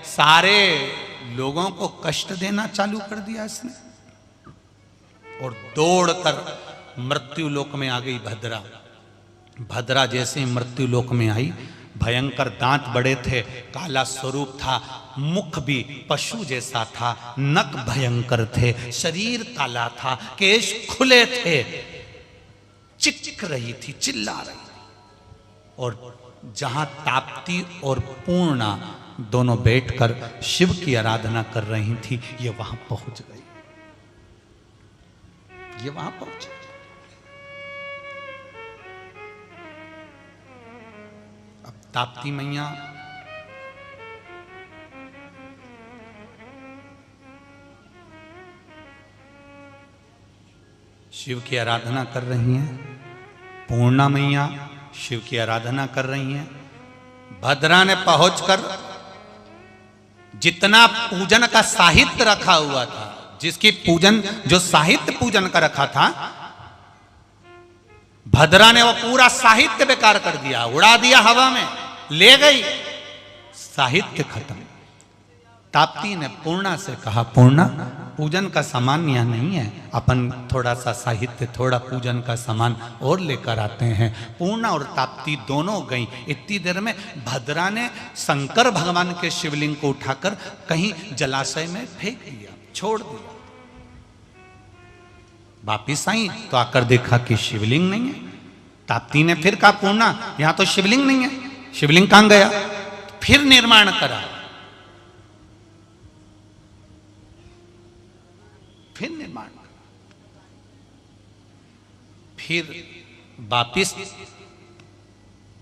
सारे लोगों को कष्ट देना चालू कर दिया इसने। और दौड़कर मृत्यु लोक में आ गई भद्रा। भद्रा जैसे मृत्यु लोक में आई, भयंकर दांत बड़े थे, काला स्वरूप था, मुख भी पशु जैसा था, नख भयंकर थे, शरीर काला था, केश खुले थे, चिक रही थी, चिल्ला रही थी। और जहां ताप्ती और पूर्णा दोनों बैठकर शिव की आराधना कर रही थी, ये वहां पहुंच गई, ये वहां पहुंची। अब ताप्ती मैया शिव की आराधना कर रही हैं, पूर्णा मैया शिव की आराधना कर रही हैं। भद्रा ने पहुंचकर जितना पूजन का साहित्य रखा हुआ था, जिसकी पूजन जो साहित्य पूजन का रखा था, भद्रा ने वो पूरा साहित्य बेकार कर दिया, उड़ा दिया हवा में, ले गई, साहित्य खत्म। ताप्ती ने पूर्णा से कहा, पूर्णा पूजन का सामान यहाँ नहीं है, अपन थोड़ा सा साहित्य, थोड़ा पूजन का सामान और लेकर आते हैं। पूर्णा और ताप्ती दोनों गई। इतनी देर में भद्रा ने शंकर भगवान के शिवलिंग को उठाकर कहीं जलाशय में फेंक दिया, छोड़ दिया। वापिस आई तो आकर देखा कि शिवलिंग नहीं है। ताप्ती ने फिर कहा, पूर्णा यहां तो शिवलिंग नहीं है, शिवलिंग कहां गया? फिर निर्माण करा, फिर निर्माण करा, फिर वापिस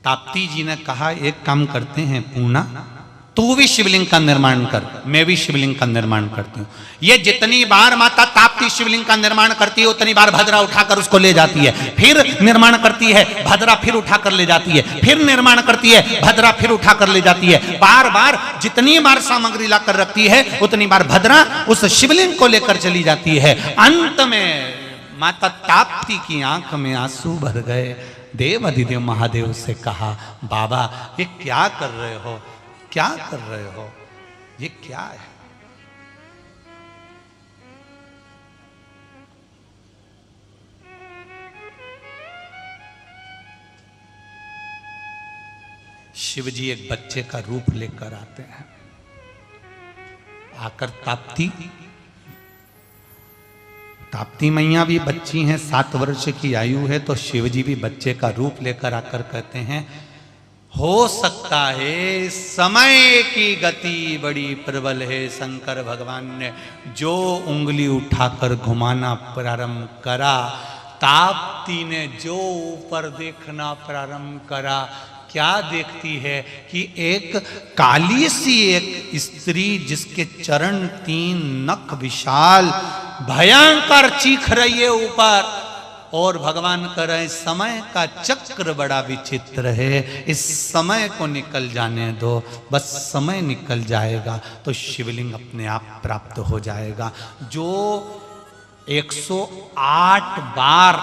ताप्ती जी ने कहा, एक काम करते हैं पूर्णा, तू भी शिवलिंग का निर्माण कर, मैं भी शिवलिंग का निर्माण करती हूं। ये जितनी बार माता ताप्ती शिवलिंग का निर्माण करती है, उतनी बार भद्रा उठाकर उसको ले जाती है, फिर निर्माण करती है, भद्रा फिर उठाकर ले जाती है, फिर निर्माण करती है, भद्रा फिर उठाकर ले जाती है। बार बार जितनी बार सामग्री लाकर रखती है, उतनी बार भद्रा उस शिवलिंग को लेकर चली जाती है। अंत में माता ताप्ती की आंख में आंसू भर गए। देव अधिदेव महादेव से कहा, बाबा ये क्या कर रहे हो, क्या कर रहे हो, ये क्या है? शिव जी एक बच्चे का रूप लेकर आते हैं। आकर ताप्ती मैया भी बच्ची हैं, 7 वर्ष की आयु है, तो शिव जी भी बच्चे का रूप लेकर आकर कहते हैं, हो सकता है समय की गति बड़ी प्रबल है। शंकर भगवान ने जो उंगली उठाकर घुमाना प्रारंभ करा, ताप्ती ने जो ऊपर देखना प्रारंभ करा, क्या देखती है कि एक काली सी एक स्त्री, जिसके चरण 3 नख विशाल, भयंकर चीख रही है ऊपर, और भगवान कह रहे हैं, समय का चक्र बड़ा विचित्र है, इस समय को निकल जाने दो, बस समय निकल जाएगा तो शिवलिंग अपने आप प्राप्त हो जाएगा। जो 108 बार,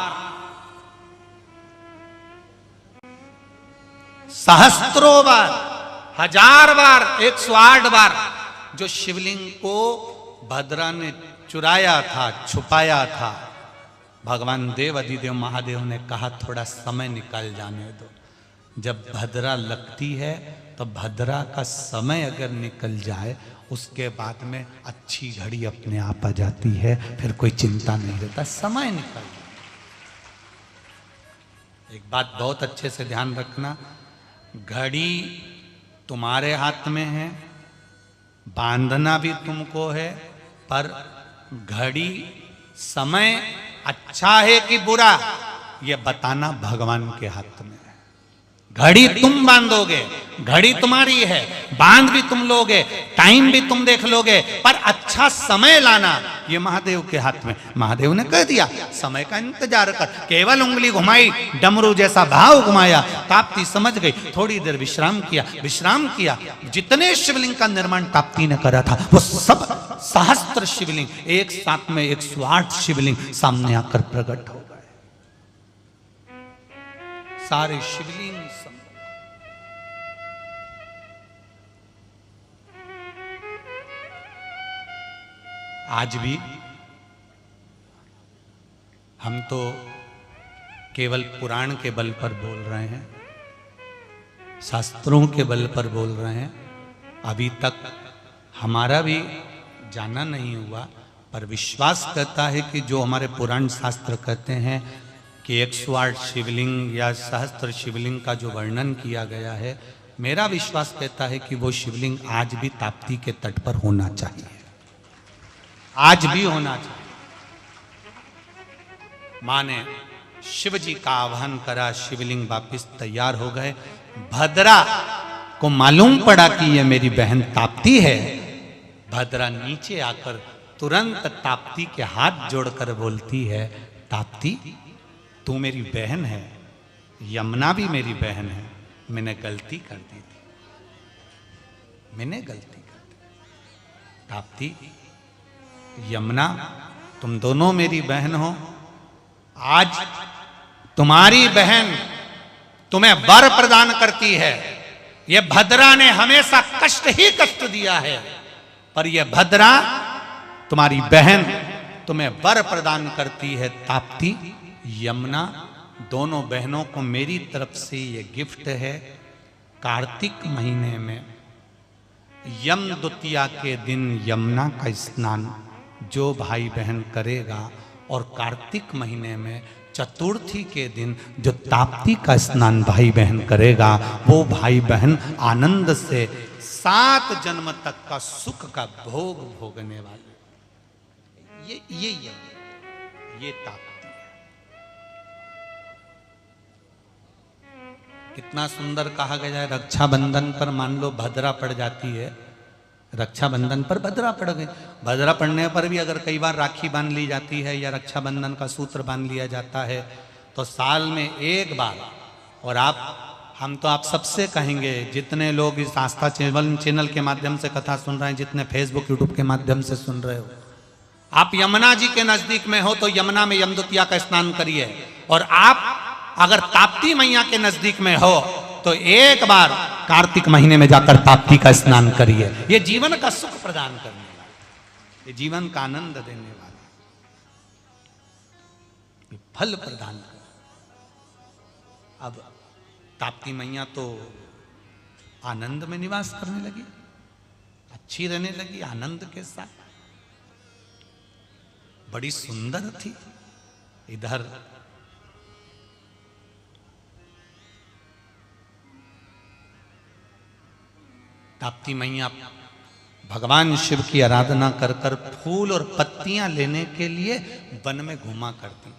सहस्त्रों बार, 1000 बार, 108 बार जो शिवलिंग को भद्रा ने चुराया था, छुपाया था, भगवान देव अधिदेव महादेव ने कहा, थोड़ा समय निकाल जाने दो। जब भद्रा लगती है तो भद्रा का समय अगर निकल जाए, उसके बाद में अच्छी घड़ी अपने आप आ जाती है, फिर कोई चिंता नहीं रहता, समय निकल जाए। एक बात बहुत अच्छे से ध्यान रखना, घड़ी तुम्हारे हाथ में है, बांधना भी तुमको है, पर घड़ी, समय अच्छा है कि बुरा, यह बताना भगवान के हाथ में है। घड़ी तुम बांधोगे, घड़ी तुम्हारी है, बांध भी तुम लोगे, टाइम भी तुम देख लोगे, पर अच्छा समय लाना ये महादेव के हाथ में। महादेव ने कह दिया, समय का इंतजार कर, केवल उंगली घुमाई, डमरू जैसा भाव घुमाया, ताप्ती समझ गई, थोड़ी देर विश्राम किया, विश्राम किया। जितने शिवलिंग का निर्माण ताप्ती ने करा था, वो सब सहस्त्र शिवलिंग एक साथ में 108 शिवलिंग सामने आकर प्रकट हो गए। सारे शिवलिंग आज भी हम तो केवल पुराण के बल पर बोल रहे हैं, शास्त्रों के बल पर बोल रहे हैं। अभी तक हमारा भी जाना नहीं हुआ, पर विश्वास करता है कि जो हमारे पुराण शास्त्र कहते हैं कि 108 शिवलिंग या सहस्त्र शिवलिंग का जो वर्णन किया गया है, मेरा विश्वास कहता है कि वो शिवलिंग आज भी ताप्ती के तट पर होना चाहिए, आज भी होना चाहिए। माँ ने शिव जी का आह्वान करा, शिवलिंग वापिस तैयार हो गए। भद्रा को मालूम पड़ा कि ये मेरी बहन ताप्ती है। भद्रा नीचे आकर तुरंत ताप्ती के हाथ जोड़कर बोलती है, ताप्ती तू मेरी बहन है, यमुना भी मेरी बहन है, मैंने गलती कर दी थी, मैंने गलती कर दी। ताप्ती, यमुना तुम दोनों मेरी बहन हो। आज तुम्हारी बहन तुम्हें वर प्रदान करती है। यह भद्रा ने हमेशा कष्ट ही कष्ट दिया है, पर यह भद्रा तुम्हारी बहन तुम्हें वर प्रदान करती है। ताप्ती, यमुना, दोनों बहनों को मेरी तरफ से यह गिफ्ट है। कार्तिक महीने में यम द्वितीया के दिन यमुना का स्नान जो भाई बहन करेगा, और कार्तिक महीने में चतुर्थी के दिन जो ताप्ती का स्नान भाई बहन करेगा, वो भाई बहन आनंद से 7 जन्म तक का सुख का भोग भोगने वाले। ये ताप्ती है। कितना सुंदर कहा गया है। रक्षाबंधन पर मान लो भद्रा पड़ जाती है, रक्षाबंधन पर भद्रा पड़ गई। भद्रा पड़ने पर भी अगर कई बार राखी बांध ली जाती है या रक्षाबंधन का सूत्र बांध लिया जाता है, तो साल में एक बार, और हम तो आप सबसे कहेंगे, जितने लोग इस आस्था चैनल के माध्यम से कथा सुन रहे हैं, जितने फेसबुक यूट्यूब के माध्यम से सुन रहे हो, आप यमुना जी के नजदीक में हो तो यमुना में यम द्वितीया का स्नान करिए। और आप अगर ताप्ती मैया के नजदीक में हो तो एक बार कार्तिक महीने में जाकर ताप्ती का स्नान करिए। ये जीवन का सुख प्रदान करने वाला, ये जीवन का आनंद देने वाला, ये फल प्रदान कर। अब ताप्ती मैया तो आनंद में निवास करने लगी, अच्छी रहने लगी आनंद के साथ, बड़ी सुंदर थी। इधर ताप्ती मैया भगवान शिव की आराधना कर कर फूल और पत्तियां लेने के लिए वन में घूमा करती।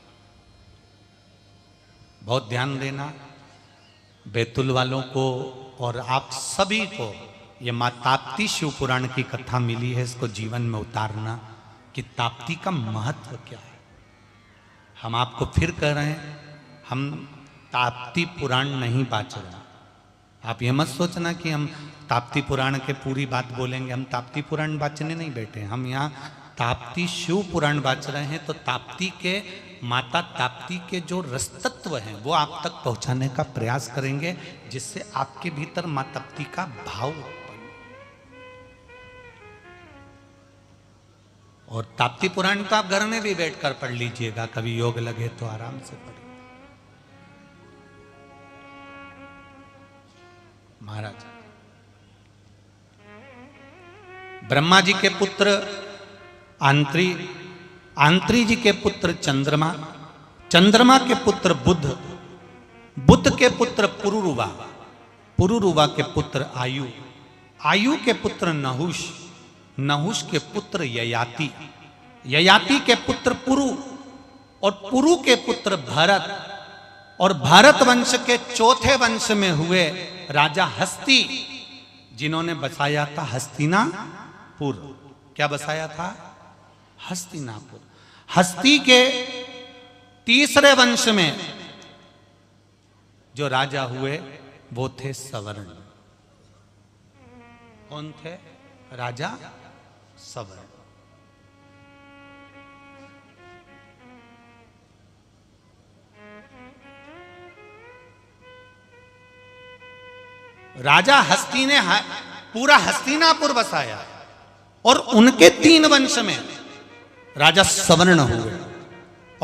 बहुत ध्यान देना बैतुल वालों को और आप सभी को, ये माँ ताप्ती शिव पुराण की कथा मिली है, इसको जीवन में उतारना कि ताप्ती का महत्व क्या है। हम आपको फिर कह रहे हैं, हम ताप्ती पुराण नहीं बाच रहे। आप ये मत सोचना कि हम ताप्ती पुराण के पूरी बात बोलेंगे। हम ताप्ती पुराण बाचने नहीं बैठे, हम यहाँ ताप्ती शिव पुराण बाच रहे हैं। तो ताप्ती के, माता ताप्ती के जो रसतत्व हैं वो आप तक पहुँचाने का प्रयास करेंगे, जिससे आपके भीतर माँ ताप्ती का भाव उत्पन्न। और ताप्ती पुराण तो आप घर में भी बैठकर पढ़ लीजिएगा, कभी योग लगे तो आराम से पढ़िए। महाराज ब्रह्मा जी के पुत्र आंत्री, आंत्री जी के पुत्र चंद्रमा, चंद्रमा के पुत्र बुध, बुध के पुत्र पुरुरुवा, पुरुरुवा के पुत्र आयु, आयु के पुत्र नहुष, नहुष के पुत्र ययाति, ययाति के पुत्र पुरु, और पुरु के पुत्र भरत, और भरत वंश के चौथे वंश में हुए राजा हस्ती, जिन्होंने बसाया था हस्तिनापुर। क्या बसाया था? हस्तिनापुर। हस्ती के तीसरे वंश में जो राजा हुए वो थे सवर्ण। कौन थे? राजा सवर्ण। राजा हस्ती ने पूरा हस्तिनापुर बसाया, और उनके 3 वंश में राजा सवर्ण हुए,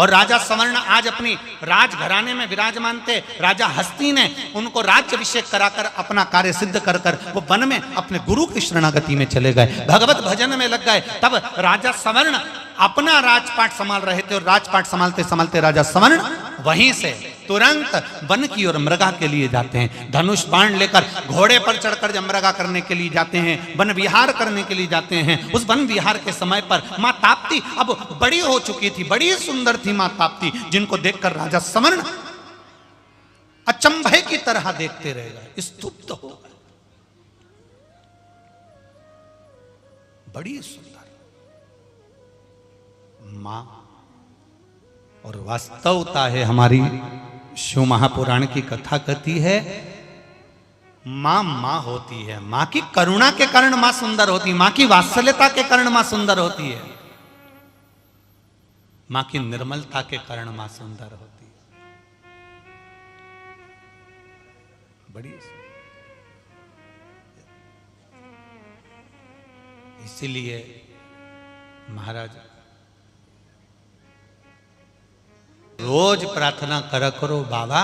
और राजा स्वर्ण आज अपनी राजघराने में विराजमान थे। राजा हस्ती ने उनको राज्याभिषेक कराकर अपना कार्य सिद्ध कर कर वो वन में अपने गुरु की शरणागति में चले गए, भगवत भजन में लग गए। तब राजा स्वर्ण अपना राजपाट संभाल रहे थे और राजपाट संभालते संभालते राजा स्वर्ण वहीं से तुरंत वन की ओर मृगा के लिए जाते हैं। धनुष बाण लेकर घोड़े पर चढ़कर जब मृगा करने के लिए जाते हैं, वन विहार करने के लिए जाते हैं। उस वन विहार के समय पर मां ताप्ती अब बड़ी हो चुकी थी, बड़ी सुंदर थी मां ताप्ती, जिनको देखकर राजा स्वर्ण अचंभे की तरह देखते रह गए, स्तुप्त हो गए। बड़ी सुंदर मां, और वास्तवता है हमारी शिव महापुराण की कथा कहती है मां मां होती है। मां की करुणा के कारण मां सुंदर होती है, मां की वात्सल्यता के कारण मां सुंदर होती है, मां की निर्मलता के कारण मां सुंदर होती है। बड़ी इसीलिए महाराज रोज प्रार्थना करा करो, बाबा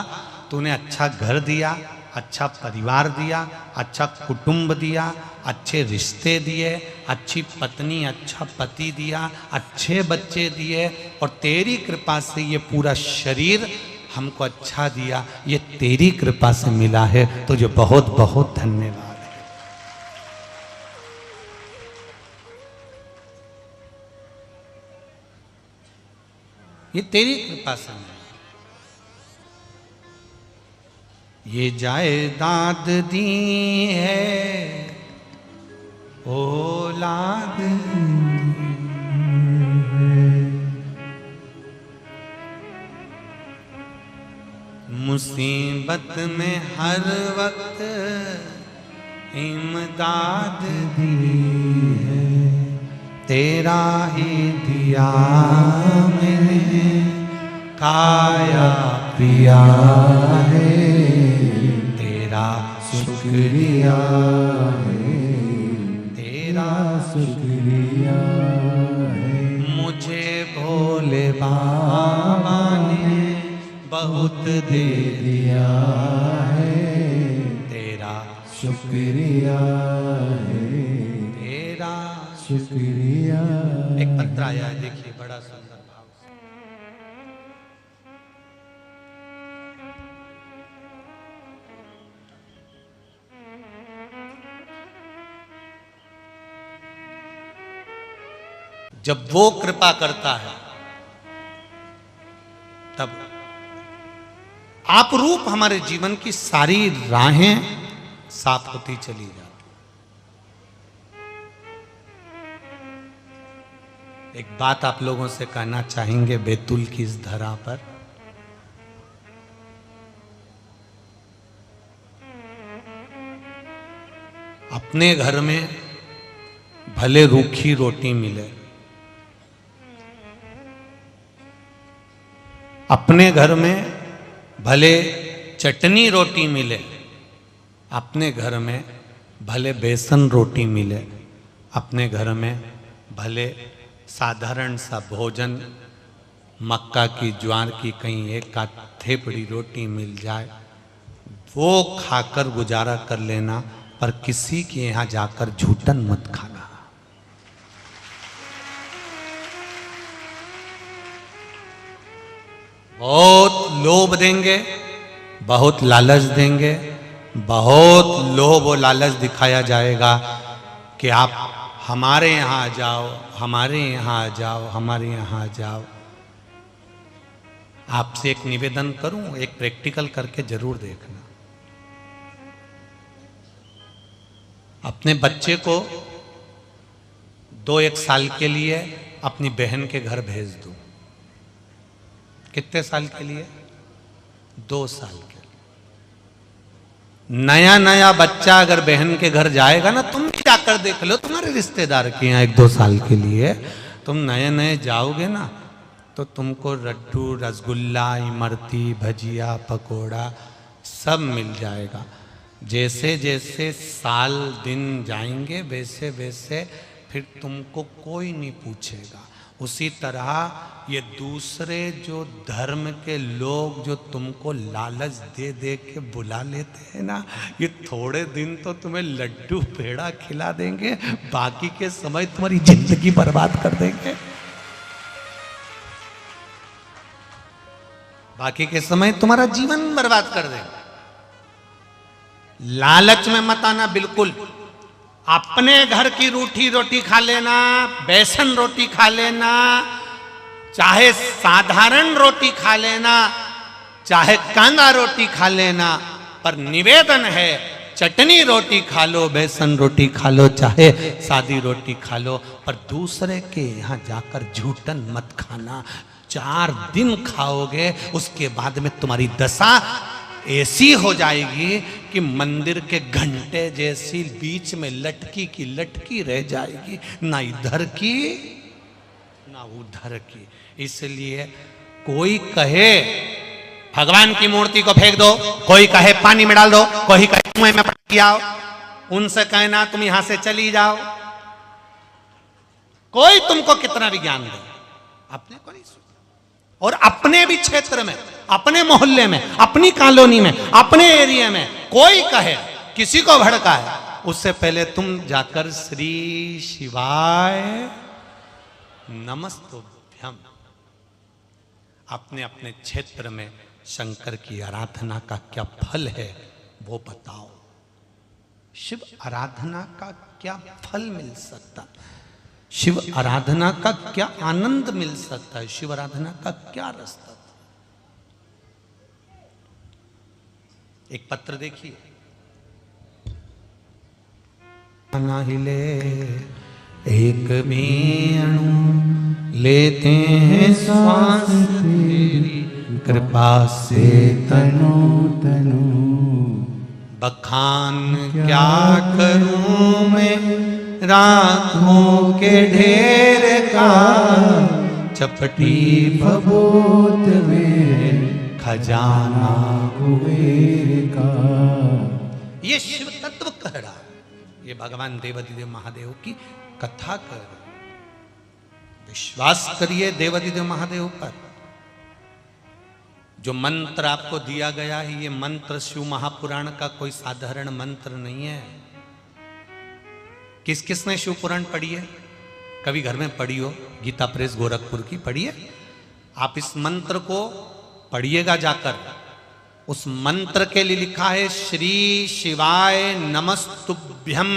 तूने अच्छा घर दिया, अच्छा परिवार दिया, अच्छा कुटुंब दिया, अच्छे रिश्ते दिए, अच्छी पत्नी, अच्छा पति दिया, अच्छे बच्चे दिए, और तेरी कृपा से ये पूरा शरीर हमको अच्छा दिया, ये तेरी कृपा से मिला है, तुझे बहुत बहुत धन्यवाद है। ये तेरी कृपा से मिला। ये जायदाद दी है औलाद, मुसीबत में हर वक्त इमदाद दी है, तेरा ही दिया मैंने खाया पिया है, तेरा शुक्रिया है, तेरा शुक्रिया है। मुझे भोले बाबा ने बहुत दे दिया है, तेरा शुक्रिया है, तेरा शुक्रिया। एक पत्र आया है, देखिए बड़ा सुंदर भाव से। जब वो कृपा करता है तब आप रूप हमारे जीवन की सारी राहें साफ होती चली जाती। एक बात आप लोगों से कहना चाहेंगे बैतूल की इस धरा पर, अपने घर में भले रूखी रोटी मिले, अपने घर में भले चटनी रोटी मिले, अपने घर में भले बेसन रोटी मिले, अपने घर में भले साधारण सा भोजन मक्का की ज्वार की कहीं एक आध थेपड़ी रोटी मिल जाए, वो खाकर गुजारा कर लेना, पर किसी के यहाँ जाकर झूठन मत खाना। बहुत लोभ देंगे, बहुत लालच देंगे, बहुत लोभ और लालच दिखाया जाएगा कि आप हमारे यहाँ आ जाओ, हमारे यहाँ आ जाओ, हमारे यहाँ आ जाओ। आपसे एक निवेदन करूं, एक प्रैक्टिकल करके जरूर देखना। अपने बच्चे को 2-1 साल के लिए अपनी बहन के घर भेज दो। कितने साल के लिए? 2 साल के लिए। नया नया बच्चा अगर बहन के घर जाएगा ना, तुम भी जाकर देख लो, तुम्हारे रिश्तेदार के यहाँ 1-2 साल के लिए तुम नए नए जाओगे ना, तो तुमको लड्डू, रसगुल्ला, इमरती, भजिया, पकोड़ा सब मिल जाएगा। जैसे जैसे साल दिन जाएंगे वैसे वैसे फिर तुमको कोई नहीं पूछेगा। उसी तरह ये दूसरे जो धर्म के लोग जो तुमको लालच दे दे के बुला लेते हैं ना, ये थोड़े दिन तो तुम्हें लड्डू पेड़ा खिला देंगे, बाकी के समय तुम्हारी जिंदगी बर्बाद कर देंगे। बाकी के समय तुम्हारा जीवन बर्बाद कर देंगे। लालच में मत आना बिल्कुल। अपने घर की रूठी रोटी खा लेना, बेसन रोटी खा लेना, चाहे साधारण रोटी खा लेना, चाहे कांदा रोटी खा लेना, पर निवेदन है चटनी रोटी खा लो, बेसन रोटी खा लो, चाहे सादी रोटी खा लो, पर दूसरे के यहाँ जाकर झूठन मत खाना। 4 दिन खाओगे, उसके बाद में तुम्हारी दशा ऐसी हो जाएगी कि मंदिर के घंटे जैसी बीच में लटकी की लटकी रह जाएगी, ना इधर की ना उधर की। इसलिए कोई कहे भगवान की मूर्ति को फेंक दो, कोई कहे पानी में डाल दो, कोई कहे कुएं में पटक के आओ, उनसे कहना तुम यहां से चली जाओ। कोई तुमको कितना भी ज्ञान दे, अपने को नहीं सुन। और अपने भी क्षेत्र में, अपने मोहल्ले में, अपनी कॉलोनी में, अपने एरिया में कोई कहे, किसी को भड़का है, उससे पहले तुम जाकर श्री शिवाय नमस्तुभ्यम अपने अपने क्षेत्र में शंकर की आराधना का क्या फल है वो बताओ। शिव आराधना का क्या फल मिल सकता, शिव आराधना का क्या आनंद मिल सकता है, शिव आराधना का क्या रास्ता। एक पत्र देखिए, ना हिले एक भी अणु लेते हैं श्वास तेरी कृपा से तनु तनु। बखान क्या करूं मैं रातों के ढेर का, चपटी भभूत में खजाना कुबेर का। ये शिव तत्व कह रहा, ये भगवान देवाधिदेव महादेव की कथा कर। विश्वास करिए देवाधिदेव महादेव पर। जो मंत्र आपको दिया गया है, ये मंत्र शिव महापुराण का कोई साधारण मंत्र नहीं है। किस किसने शिव पुराण पढ़ी है? कभी घर में पढ़ी हो, गीता प्रेस गोरखपुर की पढ़िए। आप इस मंत्र को पढ़िएगा जाकर। उस मंत्र के लिए लिखा है श्री शिवाय नमस्तुभ्यम।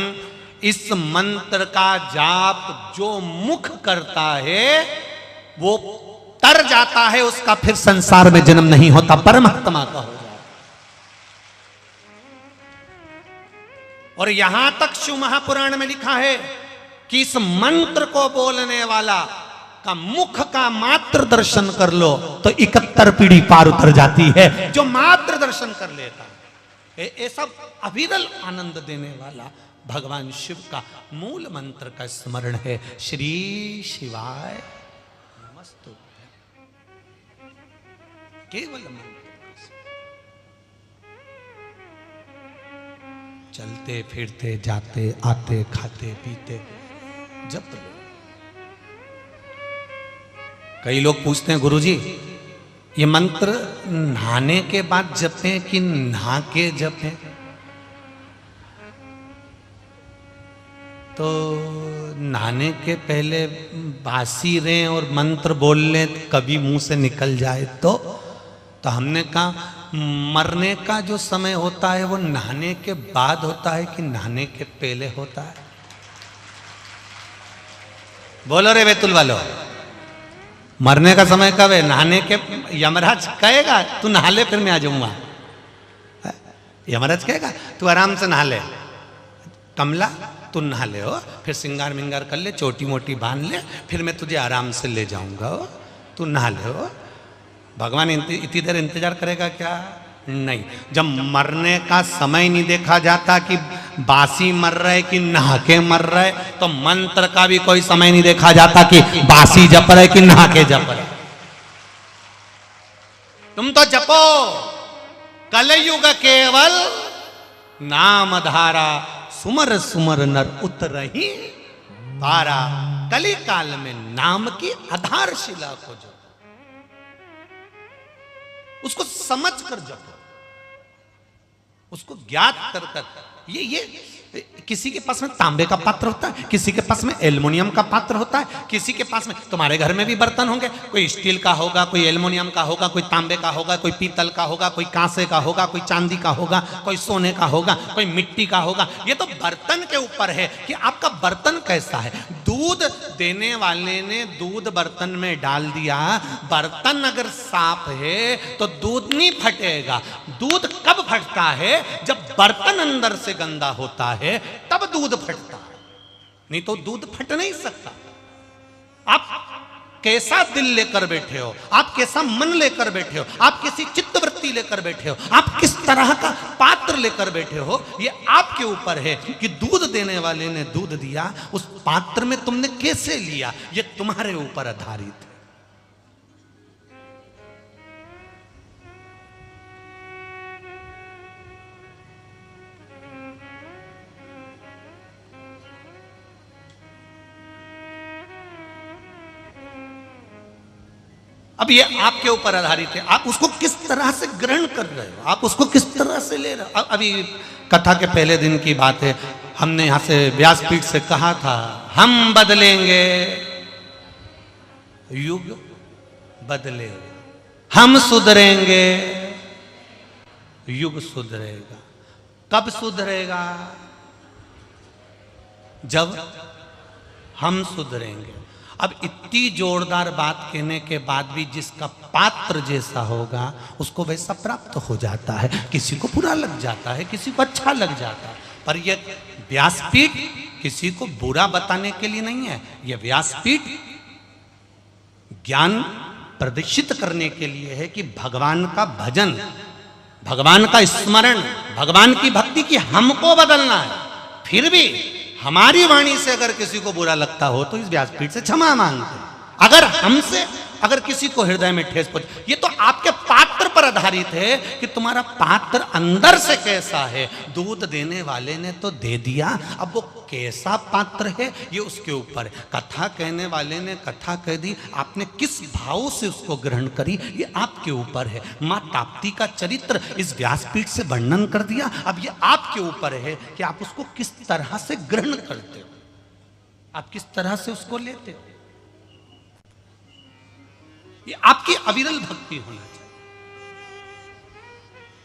इस मंत्र का जाप जो मुख करता है वो तर जाता है, उसका फिर संसार में जन्म नहीं होता, परमात्मा का हो जाता। और यहां तक शिव महापुराण में लिखा है कि इस मंत्र को बोलने वाला का मुख का मात्र दर्शन कर लो तो 71 पीढ़ी पार उतर जाती है। जो मात्र दर्शन कर लेता है, ये सब अविरल आनंद देने वाला भगवान शिव का मूल मंत्र का स्मरण है, श्री शिवाय नमस्तुभ्यम। केवल मंत्र, चलते फिरते जाते आते खाते पीते जप लो। कई लोग पूछते हैं गुरुजी ये मंत्र नहाने के बाद जपें कि नहा के जपें? तो नहाने के पहले बासी रहें और मंत्र बोल लें कभी मुंह से निकल जाए तो हमने कहा मरने का जो समय होता है वो नहाने के बाद होता है कि नहाने के पहले होता है? बोलो रे बैतुल वालो, मरने का समय कब है? नहाने के। यमराज कहेगा तू नहा ले फिर मैं आ जाऊंगा। यमराज कहेगा तू आराम से नहा ले, कमला तू नहा ले हो, फिर सिंगार मिंगार कर ले, छोटी मोटी बांध ले, फिर मैं तुझे आराम से ले जाऊंगा हो, तू नहा ले हो। भगवान इतनी देर इंतजार करेगा क्या? नहीं। जब मरने का समय नहीं देखा जाता कि बासी मर रहे कि नहा के मर रहे, तो मंत्र का भी कोई समय नहीं देखा जाता कि बासी जप रहे कि नहा के जप रहे। तुम तो जपो कलयुग केवल नाम धारा, सुमर सुमर नर उतरही पारा कली काल में नाम की आधारशिला को जो उसको समझ कर जपो, उसको ज्ञात कर कर। ये किसी के पास में तांबे का पात्र होता है, किसी के पास में एल्युमिनियम का पात्र होता है, किसी के पास में, तुम्हारे घर में भी बर्तन होंगे, कोई स्टील का होगा, कोई एल्युमिनियम का होगा, कोई तांबे का होगा, कोई पीतल का होगा, कोई कांसे का होगा, कोई चांदी का होगा, कोई सोने का होगा, कोई मिट्टी का होगा। ये तो बर्तन के ऊपर है कि आपका बर्तन कैसा है। दूध देने वाले ने दूध बर्तन में डाल दिया, बर्तन अगर साफ है तो दूध नहीं फटेगा। दूध कब फटता है? जब बर्तन अंदर से गंदा होता है तब दूध फटता है, नहीं तो दूध फट नहीं सकता। आप कैसा दिल लेकर बैठे हो, आप कैसा मन लेकर बैठे हो, आप कैसी चित्तवृत्ति लेकर बैठे हो, आप किस तरह का पात्र लेकर बैठे हो, ये आपके ऊपर है कि दूध देने वाले ने दूध दिया, उस पात्र में तुमने कैसे लिया, ये तुम्हारे ऊपर आधारित है। अब ये आपके ऊपर आधारित है, आप उसको किस तरह से ग्रहण कर रहे हो, आप उसको किस तरह से ले रहे हो। अभी कथा के पहले दिन की बात है, हमने यहां से व्यासपीठ से कहा था हम बदलेंगे, युग बदलेगा, हम सुधरेंगे, युग सुधरेगा। कब सुधरेगा? जब हम सुधरेंगे। अब इतनी जोरदार बात कहने के बाद भी जिसका पात्र जैसा होगा उसको वैसा प्राप्त हो जाता है। किसी को बुरा लग जाता है, किसी को अच्छा लग जाता है, पर यह व्यासपीठ किसी को बुरा बताने के लिए नहीं है। यह व्यासपीठ ज्ञान प्रदर्शित करने के लिए है कि भगवान का भजन, भगवान का स्मरण, भगवान की भक्ति की हमको बदलना है। फिर भी हमारी वाणी से अगर किसी को बुरा लगता हो तो इस व्यासपीठ से क्षमा मांगते हैं। अगर हमसे अगर किसी को हृदय में ठेस पहुंचे, ये तो आपके पात्र पर आधारित है कि तुम्हारा पात्र अंदर से कैसा है। दूध देने वाले ने तो दे दिया, अब वो कैसा पात्र है ये उसके ऊपर है। कथा कहने वाले ने कथा कह दी, आपने किस भाव से उसको ग्रहण करी ये आपके ऊपर है। माँ ताप्ती का चरित्र इस व्यासपीठ से वर्णन कर दिया, अब ये आपके ऊपर है कि आप उसको किस तरह से ग्रहण करते हो, आप किस तरह से उसको लेते हो। ये आपकी अविरल भक्ति होना चाहिए।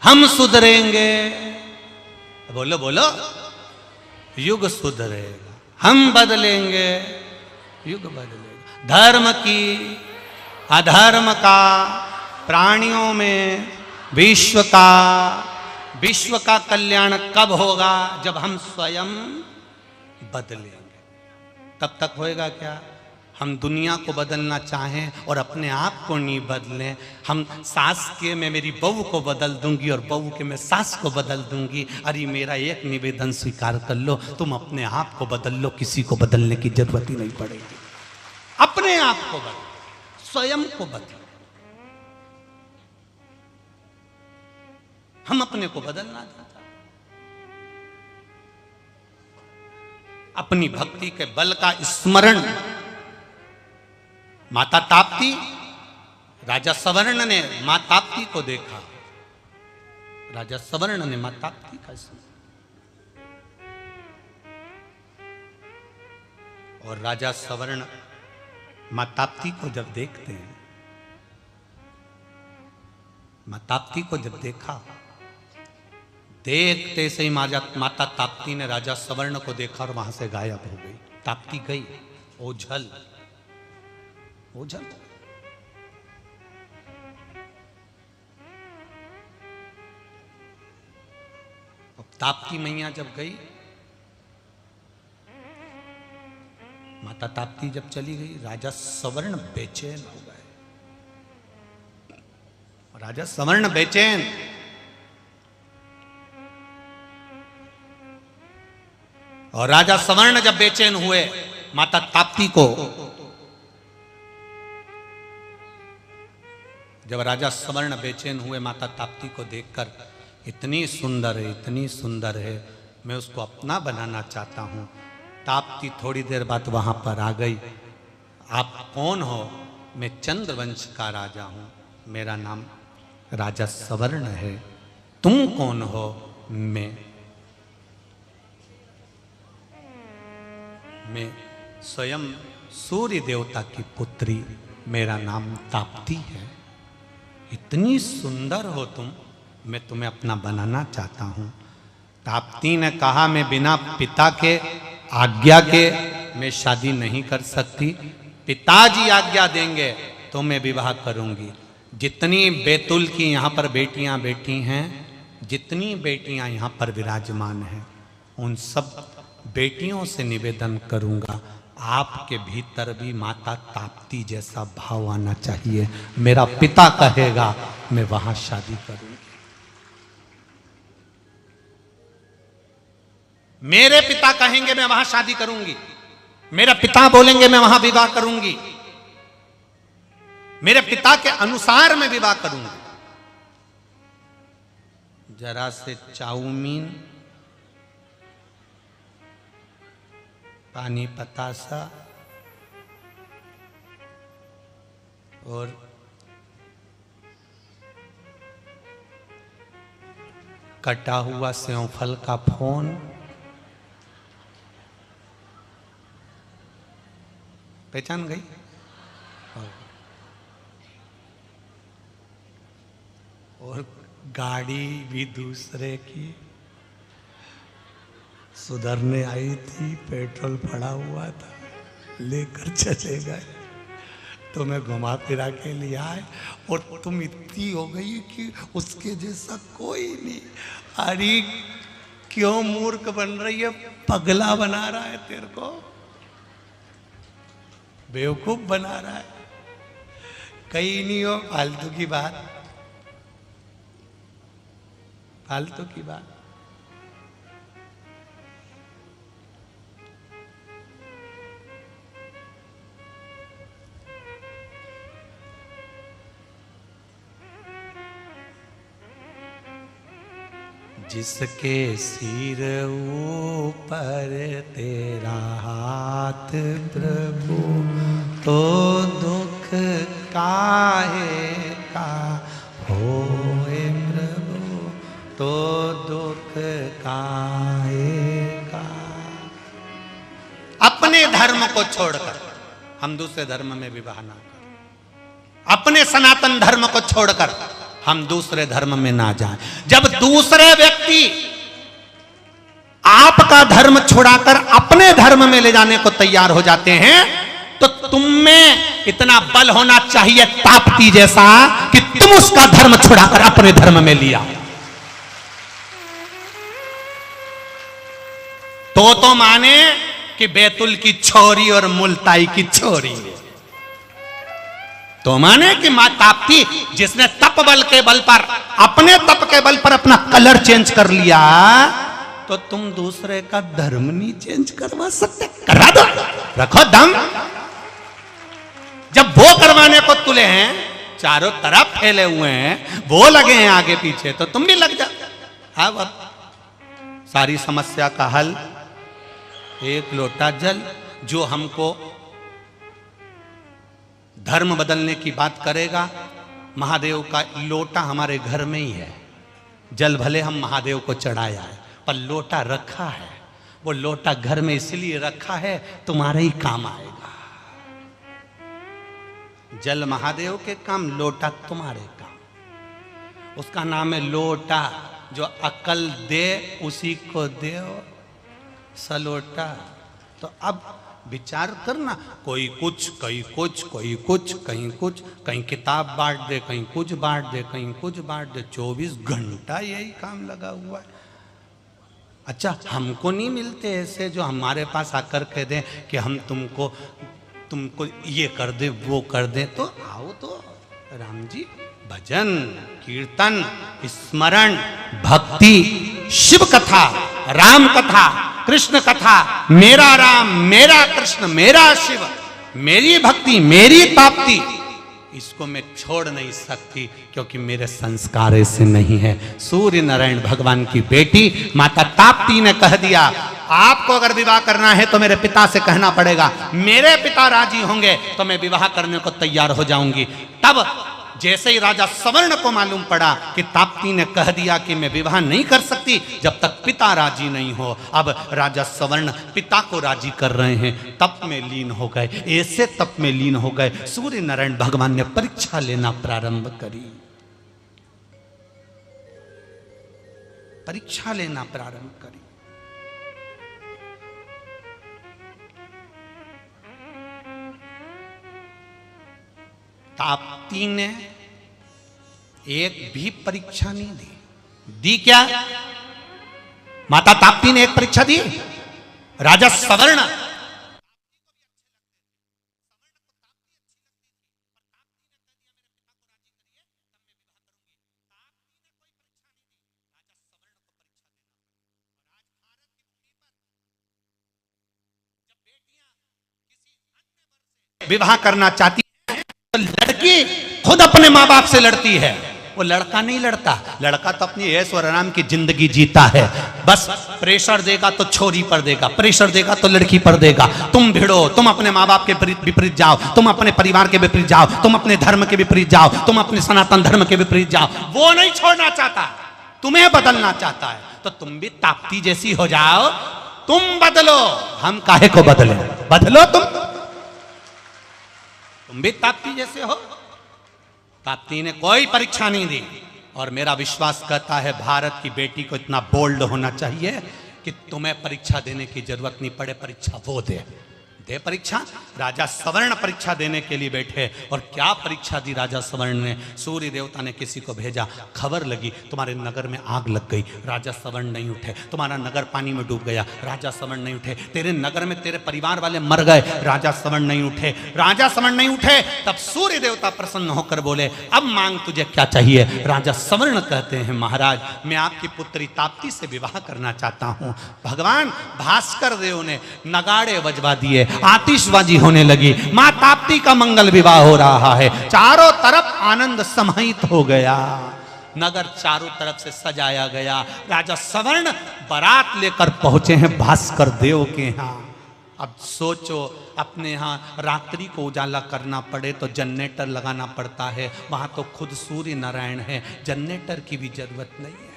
हम सुधरेंगे, बोलो बोलो, युग सुधरेगा। हम बदलेंगे, युग बदलेगा। धर्म की अधर्म का, प्राणियों में विश्व का कल्याण कब होगा? जब हम स्वयं बदलेंगे। तब तक होएगा क्या? हम दुनिया को बदलना चाहें और अपने आप को नहीं बदलें। हम सास के मैं मेरी बहू को बदल दूंगी और बहू के मैं सास को बदल दूंगी। अरे मेरा एक निवेदन स्वीकार कर लो, तुम अपने आप को बदल लो, किसी को बदलने की जरूरत ही नहीं पड़ेगी। अपने आप को बदलो, स्वयं को बदलो। हम अपने को बदलना चाहते हैं। अपनी भक्ति के बल का स्मरण माता ताप्ती, राजा सवर्ण ने मां ताप्ती को देखा, राजा सवर्ण ने मां ताप्ती का स्मरण, और राजा सवर्ण मां ताप्ती को जब देखते हैं, मां ताप्ती को जब देखा, देखते से ही माता ताप्ती ने राजा सवर्ण को देखा और वहां से गायब हो गई। ताप्ती गई, ओझल ओझल। ताप्ती मैया जब गई, माता ताप्ती जब चली गई, राजा सवर्ण बेचैन हो गए। राजा सवर्ण बेचैन, और राजा सवर्ण जब बेचैन हुए माता ताप्ती को, जब राजा सवर्ण बेचैन हुए माता ताप्ती को देखकर, इतनी सुंदर है, इतनी सुंदर है, मैं उसको अपना बनाना चाहता हूँ, ताप्ती थोड़ी देर बाद वहां पर आ गई। आप कौन हो? मैं चंद्रवंश का राजा हूं, मेरा नाम राजा सवर्ण है। तुम कौन हो? मैं स्वयं सूर्य देवता की पुत्री, मेरा नाम ताप्ती है। इतनी सुंदर हो तुम, मैं तुम्हें अपना बनाना चाहता हूं। ताप्ती ने कहा, मैं बिना पिता के आज्ञा के मैं शादी नहीं कर सकती। पिताजी आज्ञा देंगे तो मैं विवाह करूंगी। जितनी बैतुल की यहाँ पर बेटियां बैठी हैं, जितनी बेटियां यहाँ पर विराजमान हैं, उन सब बेटियों से निवेदन करूंगा, आपके भीतर भी माता ताप्ती जैसा भाव आना चाहिए। मेरा पिता कहेगा मैं वहां शादी करूंगी, मेरे पिता कहेंगे मैं वहां शादी करूंगी, मेरे पिता बोलेंगे मैं वहां विवाह करूंगी, मेरे पिता के अनुसार मैं विवाह करूंगी। जरा से चाउमीन, पानी पतासा और कटा हुआ सेवफल का फोन, पहचान गई? और गाड़ी भी दूसरे की सुधरने आई थी, पेट्रोल पड़ा हुआ था, लेकर चले गए। तो मैं घुमा फिरा के लिए आए और तुम इतनी हो गई कि उसके जैसा कोई नहीं। अरे क्यों मूर्ख बन रही है? पगला बना रहा है तेरे को, बेवकूफ बना रहा है। कहीं नहीं हो, फालतू की बात, फालतू की बात। जिसके सिर ऊपर तेरा हाथ प्रभु, तो दुख काहे का होए प्रभु, तो दुख काहे का। अपने धर्म को छोड़कर हम दूसरे धर्म में विवाह ना करें, अपने सनातन धर्म को छोड़कर हम दूसरे धर्म में ना जाएं। जब दूसरे व्यक्ति आपका धर्म छुड़ाकर अपने धर्म में ले जाने को तैयार हो जाते हैं, तो तुम में इतना बल होना चाहिए ताप्ती जैसा कि तुम उसका धर्म छुड़ाकर अपने धर्म में लिया। तो माने कि बैतुल की छोरी और मुल्ताई की छोरी, तो माने कि मां ताप्ती जिसने तप बल के बल पर, अपने तप के बल पर अपना कलर चेंज कर लिया, तो तुम दूसरे का धर्म नहीं चेंज करवा सकते? करा दो, रखो दम। जब वो करवाने को तुले हैं, चारों तरफ फैले हुए हैं, वो लगे हैं आगे पीछे, तो तुम भी लग जाओ। अब सारी समस्या का हल एक लोटा जल। जो हमको धर्म बदलने की बात करेगा, महादेव का लोटा हमारे घर में ही है। जल भले हम महादेव को चढ़ाया है, पर लोटा रखा है। वो लोटा घर में इसलिए रखा है, तुम्हारे ही काम आएगा। जल महादेव के काम, लोटा तुम्हारे काम। उसका नाम है लोटा। जो अकल दे उसी को दे सलोटा। तो अब विचार करना, कोई कुछ, कहीं कुछ, कोई कुछ, कहीं कुछ, कहीं किताब बांट दे, कहीं कुछ बांट दे, कहीं कुछ बांट दे। 24 घंटा यही काम लगा हुआ है। अच्छा, हमको नहीं मिलते ऐसे जो हमारे पास आकर कह दें कि हम तुमको ये कर दे, वो कर दे। तो आओ तो राम जी, भजन, कीर्तन, स्मरण, भक्ति, शिव कथा, राम कथा, कृष्ण कथा, मेरा राम, मेरा कृष्ण, मेरा शिव, मेरी भक्ति, मेरी ताप्ती, इसको मैं छोड़ नहीं सकती, क्योंकि मेरे संस्कार ऐसे नहीं है। सूर्य नारायण भगवान की बेटी माता ताप्ती ने कह दिया आपको अगर विवाह करना है तो मेरे पिता से कहना पड़ेगा, मेरे पिता राजी होंगे तो मैं विवाह करने को तैयार हो जाऊंगी। तब जैसे ही राजा सवर्ण को मालूम पड़ा कि ताप्ती ने कह दिया कि मैं विवाह नहीं कर सकती जब तक पिता राजी नहीं हो, अब राजा सवर्ण पिता को राजी कर रहे हैं, तप में लीन हो गए। ऐसे तप में लीन हो गए, सूर्य नारायण भगवान ने परीक्षा लेना प्रारंभ करी, परीक्षा लेना प्रारंभ करी। ताप्ती ने एक भी परीक्षा नहीं दी क्या? माता ताप्ती ने एक परीक्षा दी। राजा सवर्ण विवाह करना चाहती है तो लड़की खुद अपने माँ बाप से लड़ती है, वो लड़का नहीं लड़ता। लड़का तो अपनी ऐश और आराम की जिंदगी जीता है, बस प्रेशर देगा तो छोरी पर देगा, प्रेशर देगा तो लड़की पर देगा। तुम भिड़ो, तुम अपने माँ बाप के विपरीत जाओ, तुम अपने परिवार के विपरीत जाओ, तुम अपने धर्म के विपरीत जाओ, तुम अपने सनातन धर्म के विपरीत जाओ। वो नहीं छोड़ना चाहता, तुम्हें बदलना चाहता है। तो तुम भी ताप्ती जैसी हो जाओ, तुम बदलो, हम काहे को बदले? बदलो तुम भी ताप्ती जैसे हो। ताप्ती ने कोई परीक्षा नहीं दी, और मेरा विश्वास कहता है भारत की बेटी को इतना बोल्ड होना चाहिए कि तुम्हें परीक्षा देने की जरूरत नहीं पड़े, परीक्षा वो दे परीक्षा। राजा सवर्ण परीक्षा देने के लिए बैठे, और क्या परीक्षा दी राजा सवर्ण ने? सूर्य देवता ने किसी को भेजा, खबर लगी तुम्हारे नगर में आग लग गई, राजा सवर्ण नहीं उठे, तुम्हारा नगर पानी में डूब गया, राजा सवर्ण नहीं उठे, तेरे नगर में तेरे परिवार वाले मर गए, राजा सवर्ण नहीं उठे, राजा सवर्ण नहीं उठे। तब सूर्य देवता प्रसन्न होकर बोले, अब मांग तुझे क्या चाहिए? राजा सवर्ण कहते हैं, महाराज मैं आपकी पुत्री ताप्ती से विवाह करना चाहता हूँ। भगवान भास्कर देव ने नगाड़े बजवा दिए, आतिशबाजी होने लगी, मां ताप्ती का मंगल विवाह हो रहा है, चारों तरफ आनंद समाहित हो गया, नगर चारों तरफ से सजाया गया। राजा सवर्ण बारात लेकर पहुंचे हैं भास्कर देव के यहाँ। अब सोचो, अपने यहाँ रात्रि को उजाला करना पड़े तो जनरेटर लगाना पड़ता है, वहां तो खुद सूर्य नारायण है, जनरेटर की भी जरूरत नहीं है।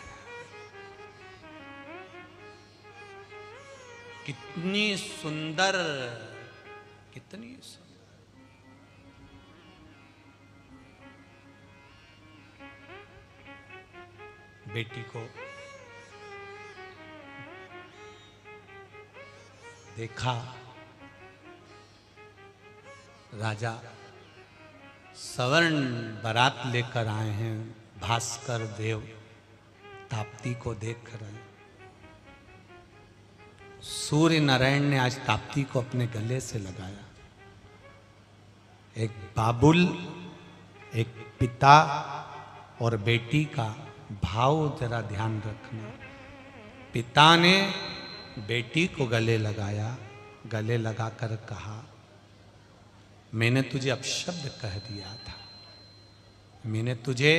कितनी सुंदर, कितनी सुंदर। बेटी को देखा, राजा सवर्ण बारात लेकर आए हैं, भास्कर देव ताप्ती को देख रहे हैं। सूर्य नारायण ने आज ताप्ती को अपने गले से लगाया। एक बाबुल, एक पिता और बेटी का भाव जरा ध्यान रखना। पिता ने बेटी को गले लगाया, गले लगाकर कहा, मैंने तुझे अपशब्द कह दिया था, मैंने तुझे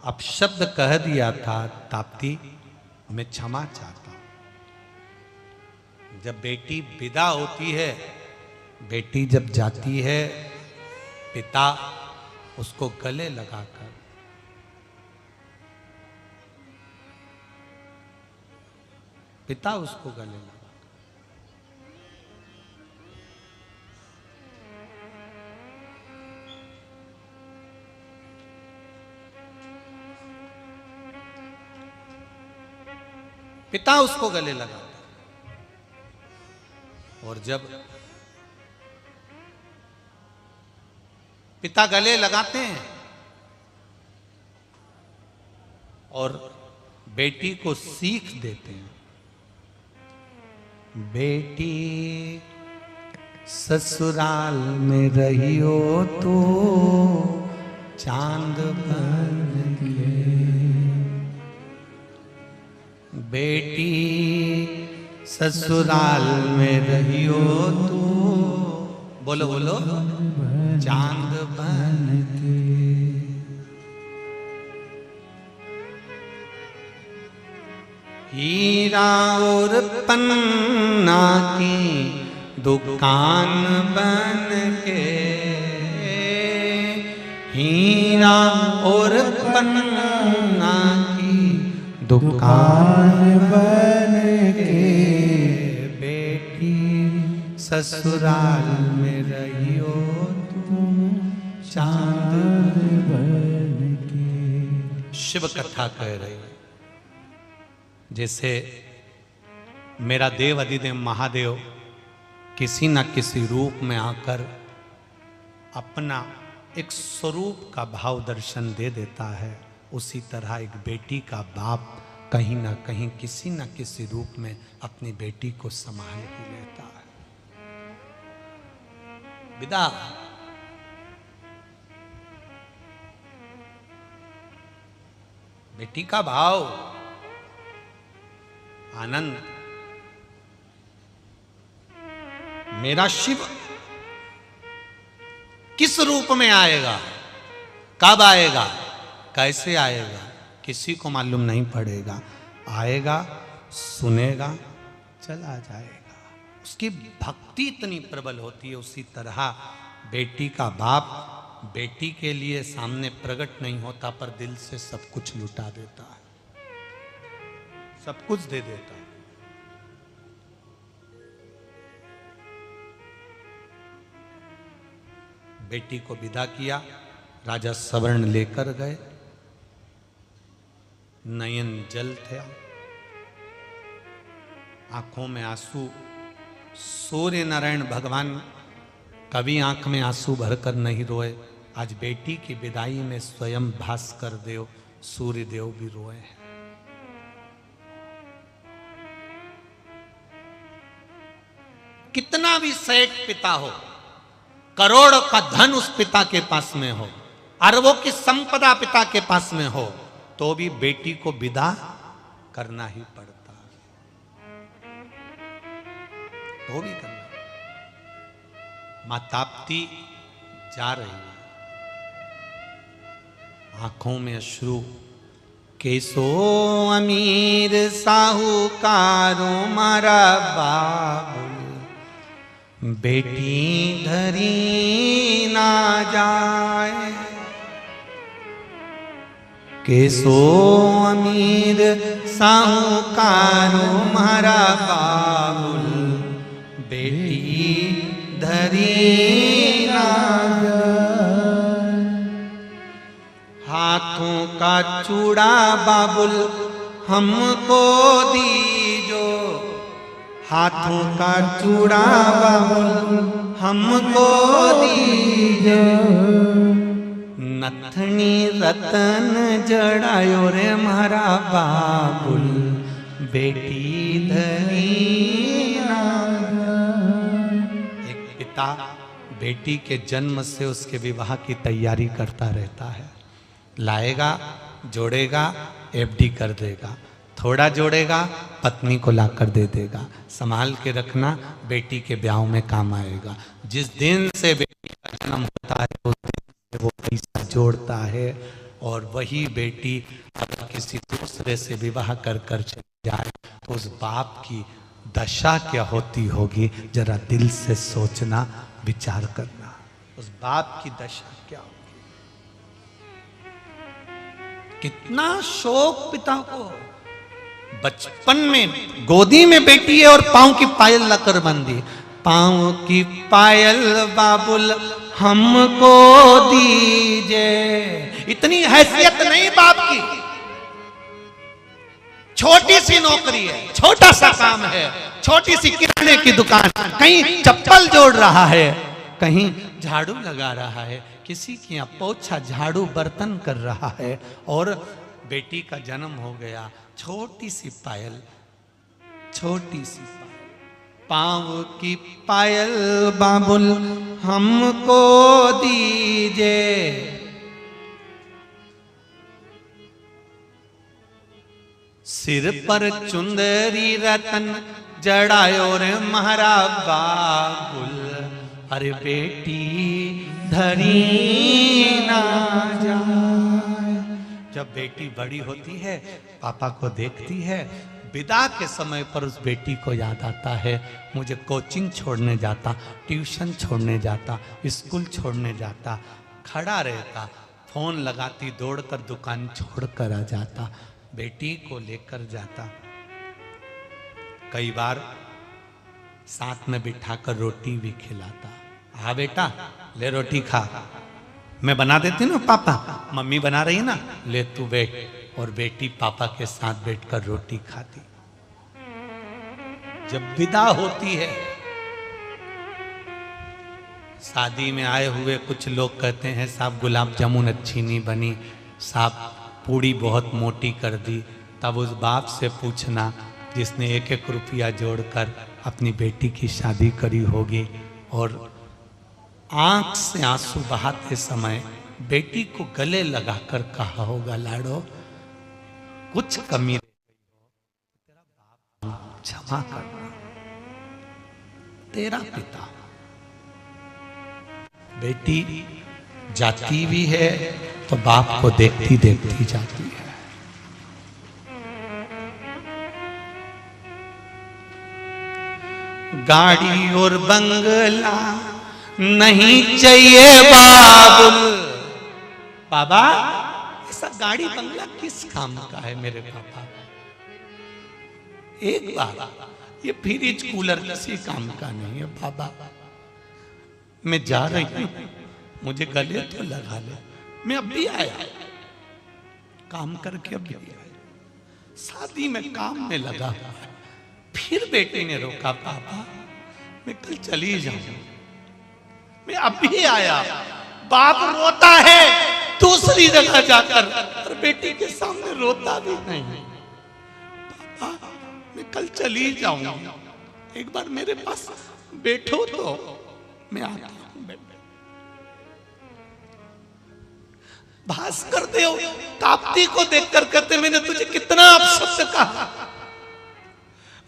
अपशब्द कह दिया था ताप्ती, मैं क्षमा चाहता हूं। जब बेटी विदा होती है, बेटी जब जाती है, पिता उसको गले लगाकर पिता उसको गले लगा, पिता उसको गले लगा। और जब पिता गले लगाते हैं और बेटी को सीख देते हैं, बेटी ससुराल में रहियो तो चांद बन के, बेटी ससुराल में रहियो तो, बोलो बोलो, चांद बन के। हीरा और पन्ना की दुकान बन के, हीरा और पन्ना की दुकान बन के, बेटी ससुराल में रहियो तुम चांद बन के। शिव कथा कह रही है। जैसे मेरा देव अधिदेव महादेव किसी न किसी रूप में आकर अपना एक स्वरूप का भाव दर्शन दे देता है, उसी तरह एक बेटी का बाप कहीं ना कहीं किसी न किसी रूप में अपनी बेटी को संभाल ही लेता है। विदा बेटी का भाव, आनंद। मेरा शिव किस रूप में आएगा, कब आएगा, कैसे आएगा, किसी को मालूम नहीं पड़ेगा। आएगा, सुनेगा, चला जाएगा। उसकी भक्ति इतनी प्रबल होती है। उसी तरह बेटी का बाप बेटी के लिए सामने प्रकट नहीं होता, पर दिल से सब कुछ लुटा देता है, सब कुछ दे देता है। बेटी को विदा किया, राजा सवर्ण लेकर गए, नयन जल थे, आंखों में आंसू। सूर्य नारायण भगवान कभी आंख में आंसू भरकर नहीं रोए। आज बेटी की विदाई में स्वयं भास्कर देव, सूर्य देव भी रोए हैं। कितना भी सेठ पिता हो, करोड़ों का धन उस पिता के पास में हो, अरबों की संपदा पिता के पास में हो, तो भी बेटी को विदा करना ही पड़ता है, तो भी करना। मां ताप्ती जा रही है, आंखों में अश्रु। केसो अमीर साहूकारों मारा बाबुल, बेटी धरी ना जाए। केसो अमीर साहूकारों मारा बाबुल, बेटी धरी ना जाए। हाथों का चूड़ा बाबुल हमको दीजो, हाथों का चूड़ा बाबुल हमको दीजो। नथनी रतन जड़ायो रे मारा बाबुल, बेटी धरी ना। एक पिता बेटी के जन्म से उसके विवाह की तैयारी करता रहता है। लाएगा, जोड़ेगा, एफडी कर देगा, थोड़ा जोड़ेगा, पत्नी को लाकर दे देगा। संभाल के रखना, बेटी के ब्याह में काम आएगा। जिस दिन से बेटी का जन्म होता है उस दिन से वो पैसा जोड़ता है, और वही बेटी अगर किसी दूसरे से विवाह कर कर चली जाए तो उस बाप की दशा क्या होती होगी, जरा दिल से सोचना, विचार करना। उस बाप की दशा क्या होगी। कितना शोक पिता को। बचपन में गोदी में बेटी है और पांव की पायल लकर बंदी। पांव की पायल बाबुल हमको दीजे। इतनी हैसियत नहीं बाप की। छोटी सी नौकरी है, छोटा सा काम है, छोटी सी किराने की दुकान, कहीं चप्पल जोड़ रहा है, कहीं झाड़ू लगा रहा है, किसी के यहाँ पोछा झाड़ू बर्तन कर रहा है, और बेटी का जन्म हो गया। छोटी सी पायल, छोटी सी पायल, पांव की पायल बाबुल हमको दीजे। सिर पर चुंदरी रतन जड़ायो रे महारा बाबुल, अरे बेटी धरी ना जाए। जब बेटी बड़ी होती है, पापा को देखती है, विदा के समय पर उस बेटी को याद आता है, मुझे कोचिंग छोड़ने जाता, ट्यूशन छोड़ने जाता, स्कूल छोड़ने जाता, खड़ा रहता, फोन लगाती, दौड़कर दुकान छोड़कर आ जाता, बेटी को लेकर जाता। कई बार साथ में बिठाकर रोटी भी खिलाता। हाँ बेटा ले रोटी खा, मैं बना देती ना, पापा मम्मी बना रही है ना, ले तू बैठ। और बेटी पापा के साथ बैठकर रोटी खाती। जब विदा होती है, शादी में आए हुए कुछ लोग कहते हैं साहब गुलाब जामुन अच्छी नहीं बनी, साहब पूड़ी बहुत मोटी कर दी। तब उस बाप से पूछना जिसने एक एक रुपया जोड़कर अपनी बेटी की शादी करी होगी और आंख से आंसू बहाते समय बेटी को गले लगाकर कहा होगा, लाडो कुछ कमी तेरा बाप क्षमा करना, तेरा पिता। बेटी जाती भी है तो बाप को देखती देखती जाती है। गाड़ी और बंगला नहीं चाहिए बाबुल। बाबा ऐसा गाड़ी बंगला किस काम का है मेरे पापा? एक बार ये फ्रिज कूलर किसी काम का नहीं है बाबा। मैं जा रही हूं, मुझे गले तो लगा ले, मैं अभी आया, काम करके अभी आया, शादी में काम में लगा हुआ है। फिर बेटे ने रोका, पापा मैं कल चली जाऊं, मैं अभी आया। बाप रोता है दूसरी जगह जाकर और बेटी के सामने रोता भी नहीं। पापा मैं कल चली जाऊंगा, एक बार मेरे पास बैठो तो मैं आता हूं। भास्कर देव ताप्ती को देखकर कहते, मैंने तुझे कितना अपशब्द कहा,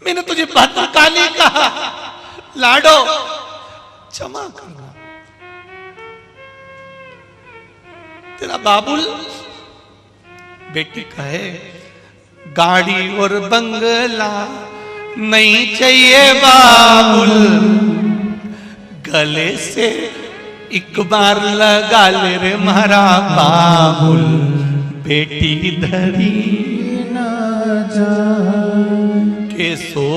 मैंने तुझे भद्रकाली कहा, लाडो क्षमा करना। तेरा बाबुल बेटी कहे गाड़ी और बंगला नहीं चाहिए बाबुल, गले से एक बार लगा ले रे मारा बाबुल, बेटी धरी ना जा के सो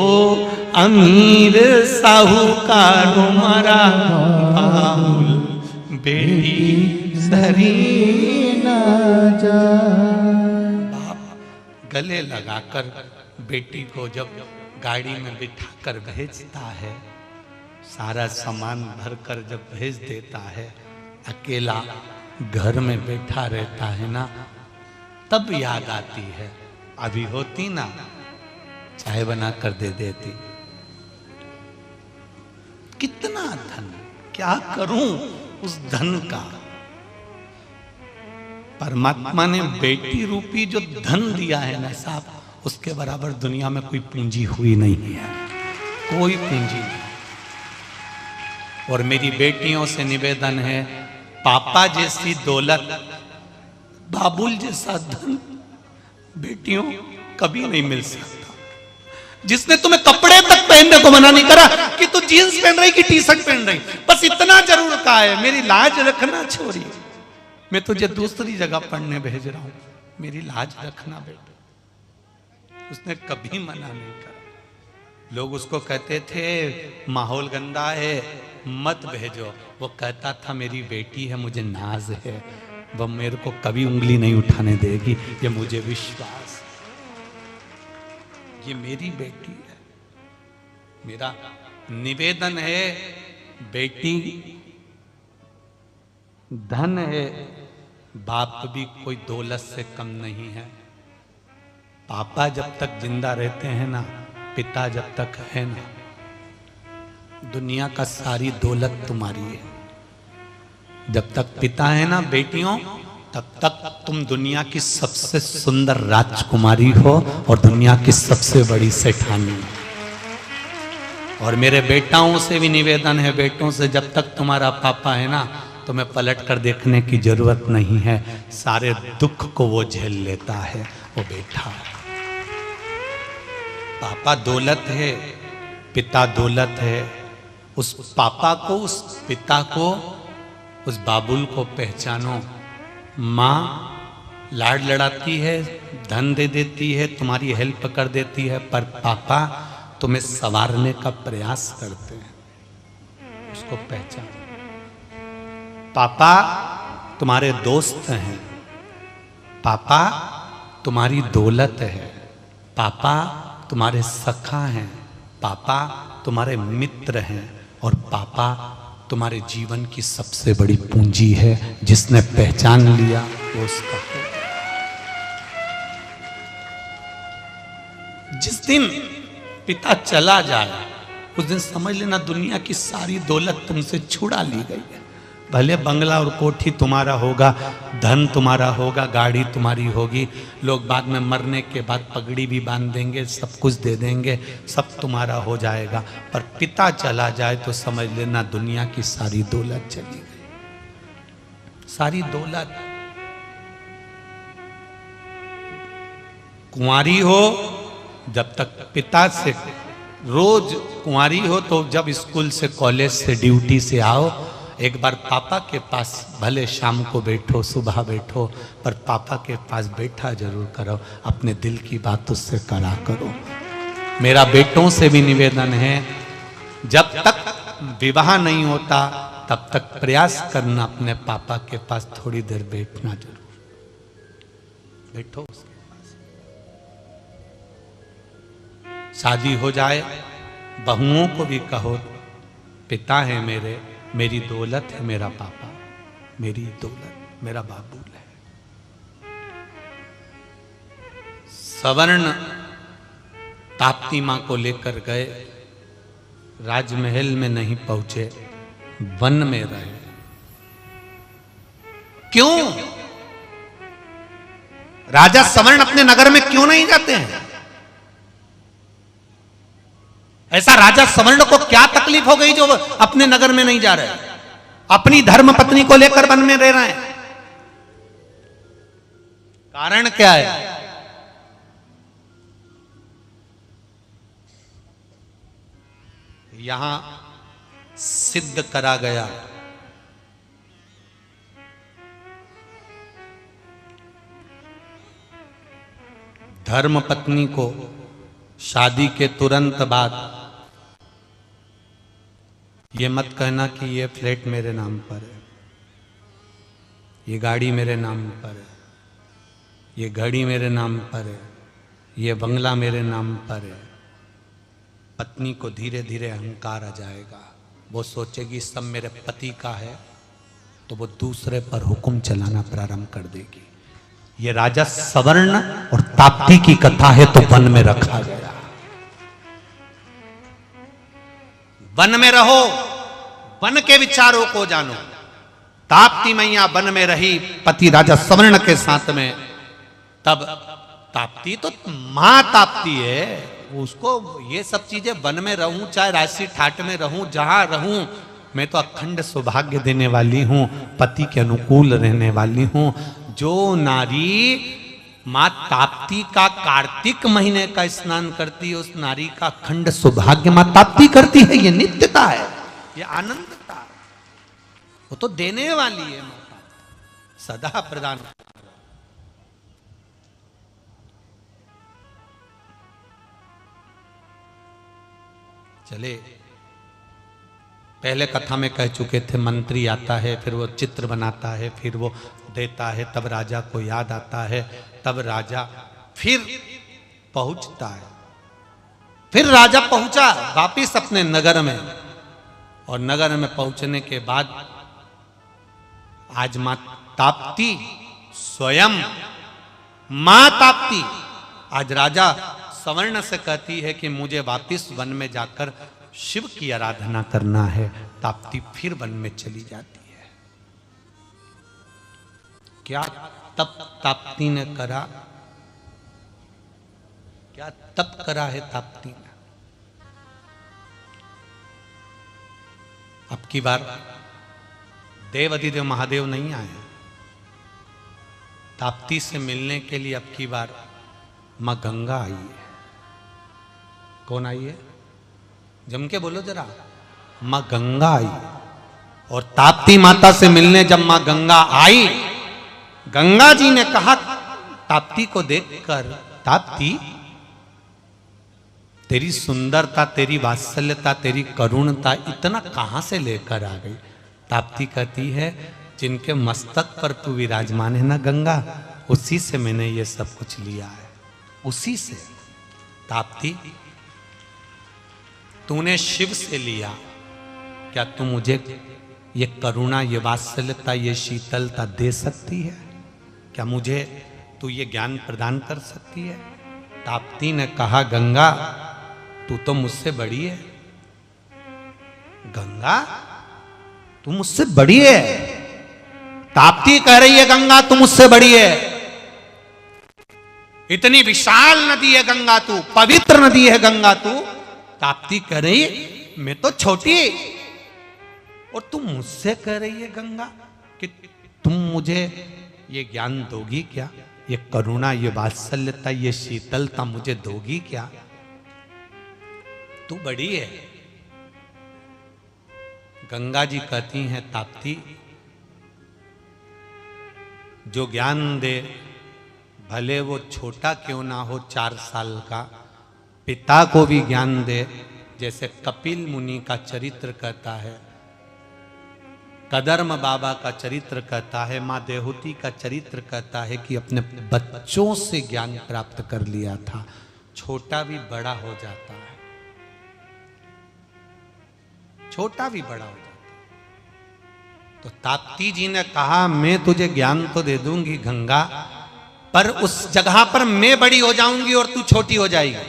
अमीर साहूकार मारा बाबुल, बेटी धरी ना जा। बाप गले लगाकर बेटी को जब गाड़ी में बिठाकर भेजता है, सारा सामान भरकर जब भेज देता है, अकेला घर में बैठा रहता है ना, तब याद आती है, अभी होती ना चाय बना कर दे देती। कितना धन, क्या करूं उस धन का। परमात्मा ने बेटी रूपी जो धन दिया है ना साहब, उसके बराबर दुनिया में कोई पूंजी हुई नहीं है, कोई पूंजी नहीं। और मेरी बेटियों से निवेदन है, पापा जैसी दौलत, बाबुल जैसा धन बेटियों कभी नहीं मिल सकता। जिसने तुम्हें कपड़े तक पहनने को मना नहीं करा कि तू जीन्स पहन रही कि टी शर्ट पहन रही, बस इतना जरूर कहा है मेरी लाज रखना छोरी, मैं तुझे दूसरी जगह पढ़ने भेज रहा हूं, मेरी लाज रखना बेटा। उसने कभी मना नहीं करा। लोग उसको कहते थे माहौल गंदा है मत भेजो, वो कहता था मेरी बेटी है, मुझे नाज है, वह मेरे को कभी उंगली नहीं उठाने देगी, ये मुझे विश्वास, ये मेरी बेटी है। मेरा निवेदन है, बेटी धन है, बाप भी कोई दौलत से कम नहीं है। पापा जब तक जिंदा रहते हैं ना, पिता जब तक है ना, दुनिया का सारी दौलत तुम्हारी है। जब तक पिता है ना बेटियों, तब तक तुम दुनिया की सबसे सुंदर राजकुमारी हो और दुनिया की सबसे बड़ी सेठानी। और मेरे बेटाओं से भी निवेदन है, बेटों से, जब तक तुम्हारा पापा है ना, तुम्हें पलट कर देखने की जरूरत नहीं है, सारे दुख को वो झेल लेता है, वो बेटा। पापा दौलत है, पिता दौलत है। उस पापा को, उस पिता को, उस बाबुल को पहचानो। माँ लाड लड़ाती है, धन दे देती है, तुम्हारी हेल्प कर देती है, पर पापा तुम्हें संवारने का प्रयास करते हैं। उसको पहचान। पापा तुम्हारे दोस्त हैं, पापा तुम्हारी दौलत है, पापा तुम्हारे सखा हैं, पापा तुम्हारे मित्र हैं, और पापा तुम्हारे जीवन की सबसे बड़ी पूंजी है। जिसने पहचान लिया वो उसका है। जिस दिन पिता चला जाए उस दिन समझ लेना दुनिया की सारी दौलत तुमसे छुड़ा ली गई है। भले बंगला और कोठी तुम्हारा होगा, धन तुम्हारा होगा, गाड़ी तुम्हारी होगी, लोग बाद में मरने के बाद पगड़ी भी बांध देंगे, सब कुछ दे देंगे, सब तुम्हारा हो जाएगा। पर पिता चला जाए तो समझ लेना दुनिया की सारी दौलत चली गई। सारी दौलत। कुंवारी हो जब तक पिता से, रोज कुंवारी हो तो जब स्कूल से, कॉलेज से, ड्यूटी से आओ, एक बार पापा के पास भले शाम को बैठो, सुबह बैठो, पर पापा के पास बैठा जरूर करो। अपने दिल की बात उससे करा करो। मेरा बेटों से भी निवेदन है, जब तक विवाह नहीं होता तब तक प्रयास करना अपने पापा के पास थोड़ी देर बैठना जरूर। बैठो उसके पास। शादी हो जाए, बहुओं को भी कहो पिता है मेरे, मेरी दौलत है मेरा पापा, मेरी दौलत मेरा बाबूल है। सवर्ण ताप्ती मां को लेकर गए, राजमहल में नहीं पहुंचे, वन में रहे। क्यों? राजा सवर्ण अपने नगर में क्यों नहीं जाते हैं? ऐसा राजा सवर्ण को क्या तकलीफ हो गई जो अपने नगर में नहीं जा रहे? अपनी धर्म पत्नी को लेकर वन में रह रहे हैं। कारण क्या है? यहां सिद्ध करा गया धर्म पत्नी को शादी के तुरंत बाद ये मत कहना कि ये फ्लैट मेरे नाम पर है, ये गाड़ी मेरे नाम पर है, ये घड़ी मेरे नाम पर है, ये बंगला मेरे नाम पर है। पत्नी को धीरे धीरे अहंकार आ जाएगा। वो सोचेगी सब मेरे पति का है, तो वो दूसरे पर हुक्म चलाना प्रारंभ कर देगी। ये राजा सवर्ण और ताप्ती की कथा है, तो वन में रखा गया। वन में रहो, वन के विचारों को जानो। ताप्ती मैया वन में रही पति राजा सवर्ण के साथ में। तब ताप्ती तो मां ताप्ती है, उसको ये सब चीजें, वन में रहूं चाहे राशि ठाट में रहूं, जहां रहूं, मैं तो अखंड सौभाग्य देने वाली हूं, पति के अनुकूल रहने वाली हूं। जो नारी मां ताप्ती का कार्तिक महीने का स्नान करती है, उस नारी का अखंड सौभाग्य मां ताप्ती करती है। ये नित्यता है, ये आनंदता, वो तो देने वाली है माता, सदा प्रदान। चले, पहले कथा में कह चुके थे, मंत्री आता है, फिर वो चित्र बनाता है, फिर वो देता है, तब राजा को याद आता है, तब राजा फिर पहुंचता है। फिर राजा पहुंचा वापिस अपने नगर में, और नगर में पहुंचने के बाद आज मां ताप्ती स्वयं, मां ताप्ती आज राजा सवर्ण से कहती है कि मुझे वापिस वन में जाकर शिव की आराधना करना है। ताप्ती फिर वन में चली जाती है। क्या तप ताप्ती ने करा? क्या तप करा है ताप्ती ने? अब की बार देव अधिदेव महादेव नहीं आए ताप्ती से मिलने के लिए। अब की बार मां गंगा आई है। कौन आई है? जम के बोलो जरा। माँ गंगा आई। और ताप्ती माता से मिलने जब माँ गंगा आई, गंगा जी ने कहा ताप्ती को देखकर, ताप्ती तेरी सुंदरता, तेरी वात्सल्यता, तेरी करुणता इतना कहां से लेकर आ गई? ताप्ती कहती है जिनके मस्तक पर तू विराजमान है ना गंगा, उसी से मैंने ये सब कुछ लिया है, उसी से। ताप्ती तूने शिव से लिया, क्या तू मुझे ये करुणा, ये वात्सल्यता, ये शीतलता दे सकती है? क्या मुझे तू ये ज्ञान प्रदान कर सकती है? ताप्ती ने कहा गंगा तू तो मुझसे बड़ी है। गंगा तू मुझसे बड़ी है। ताप्ती कह रही है गंगा तू मुझसे बड़ी है। इतनी विशाल नदी है गंगा तू, पवित्र नदी है गंगा तू। ताप्ती कह रही मैं तो छोटी, और तू मुझसे कह रही है गंगा कि तुम मुझे ये ज्ञान दोगी क्या? ये करुणा, ये वात्सल्यता, ये शीतलता मुझे दोगी क्या? तू बड़ी है। गंगा जी कहती हैं ताप्ती जो ज्ञान दे भले वो छोटा क्यों ना हो, 4 साल का, पिता को भी ज्ञान दे। जैसे कपिल मुनि का चरित्र कहता है, कदर्म बाबा का चरित्र कहता है, माँ देहूती का चरित्र कहता है कि अपने बच्चों से ज्ञान प्राप्त कर लिया था। छोटा भी बड़ा हो जाता है, छोटा भी बड़ा हो जाता है। तो ताप्ती जी ने कहा मैं तुझे ज्ञान तो दे दूंगी गंगा, पर उस जगह पर मैं बड़ी हो जाऊंगी और तू छोटी हो जाएगी।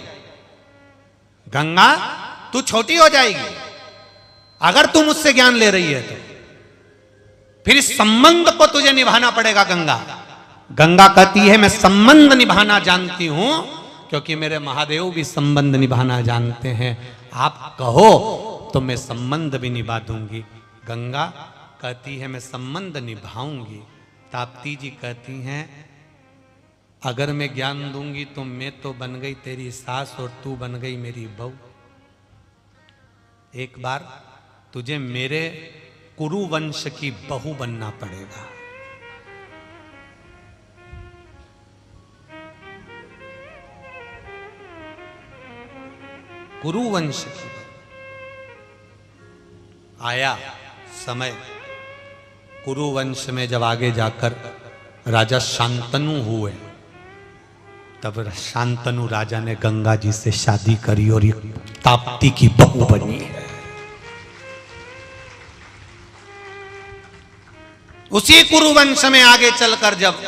गंगा तू छोटी हो जाएगी अगर तू मुझसे ज्ञान ले रही है तो। फिर इस संबंध को तुझे निभाना पड़ेगा गंगा। गंगा कहती है मैं संबंध निभाना जानती हूं, क्योंकि मेरे महादेव भी संबंध निभाना जानते हैं। आप कहो तो मैं संबंध भी निभा दूंगी। गंगा कहती है मैं संबंध निभाऊंगी। ताप्ती जी कहती हैं अगर मैं ज्ञान दूंगी तो मैं तो बन गई तेरी सास और तू बन गई मेरी बहू। एक बार तुझे मेरे कुरु वंश की बहू बनना पड़ेगा। कुरु वंश की। आया समय कुरु वंश में जब आगे जाकर राजा शांतनु हुए, तब शांतनु राजा ने गंगा जी से शादी करी और ये ताप्ती की बहू बनी है। उसी कुरुवंश में आगे चलकर जब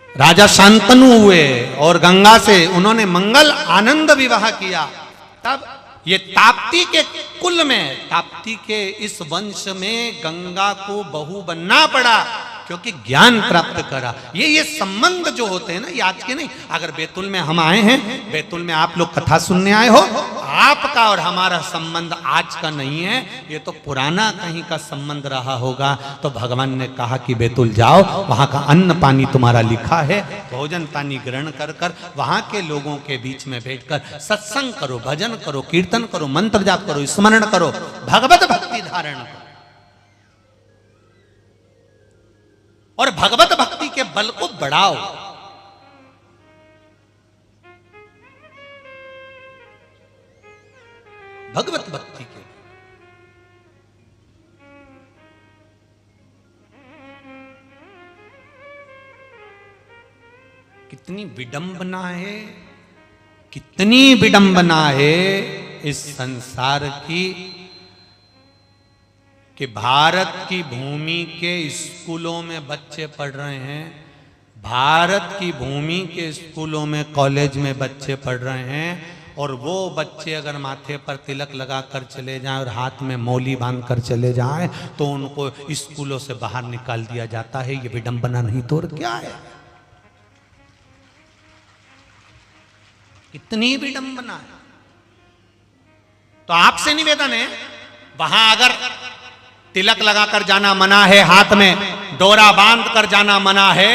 राजा शांतनु हुए और गंगा से उन्होंने मंगल आनंद विवाह किया, तब ये ताप्ती के कुल में, ताप्ती के इस वंश में गंगा को बहू बनना पड़ा, क्योंकि ज्ञान प्राप्त करा। ये संबंध जो होते हैं ना, ये आज के नहीं। अगर बैतुल में हम आए हैं, बैतुल में आप लोग कथा सुनने आए हो, आपका और हमारा संबंध आज का नहीं है, ये तो पुराना कहीं का संबंध रहा होगा। तो भगवान ने कहा कि बैतुल जाओ, वहां का अन्न पानी तुम्हारा लिखा है, भोजन पानी ग्रहण कर कर वहां के लोगों के बीच में बैठकर सत्संग करो, भजन करो, कीर्तन करो, मंत्र जाप करो, स्मरण करो, भगवत भक्ति धारण करो, और भगवत भक्ति के बल को बढ़ाओ। भगवत भक्ति के कितनी विडंबना है, कितनी विडंबना है इस संसार की, कि भारत की भूमि के स्कूलों में बच्चे पढ़ रहे हैं, भारत की भूमि के स्कूलों में, कॉलेज में बच्चे पढ़ रहे हैं, और वो बच्चे अगर माथे पर तिलक लगाकर चले जाएं और हाथ में मौली बांधकर चले जाएं तो उनको स्कूलों से बाहर निकाल दिया जाता है। ये विडंबना नहीं तो और क्या है? इतनी विडंबना है। तो आपसे निवेदन है, वहां अगर तिलक लगाकर जाना मना है, हाथ में डोरा बांध कर जाना मना है,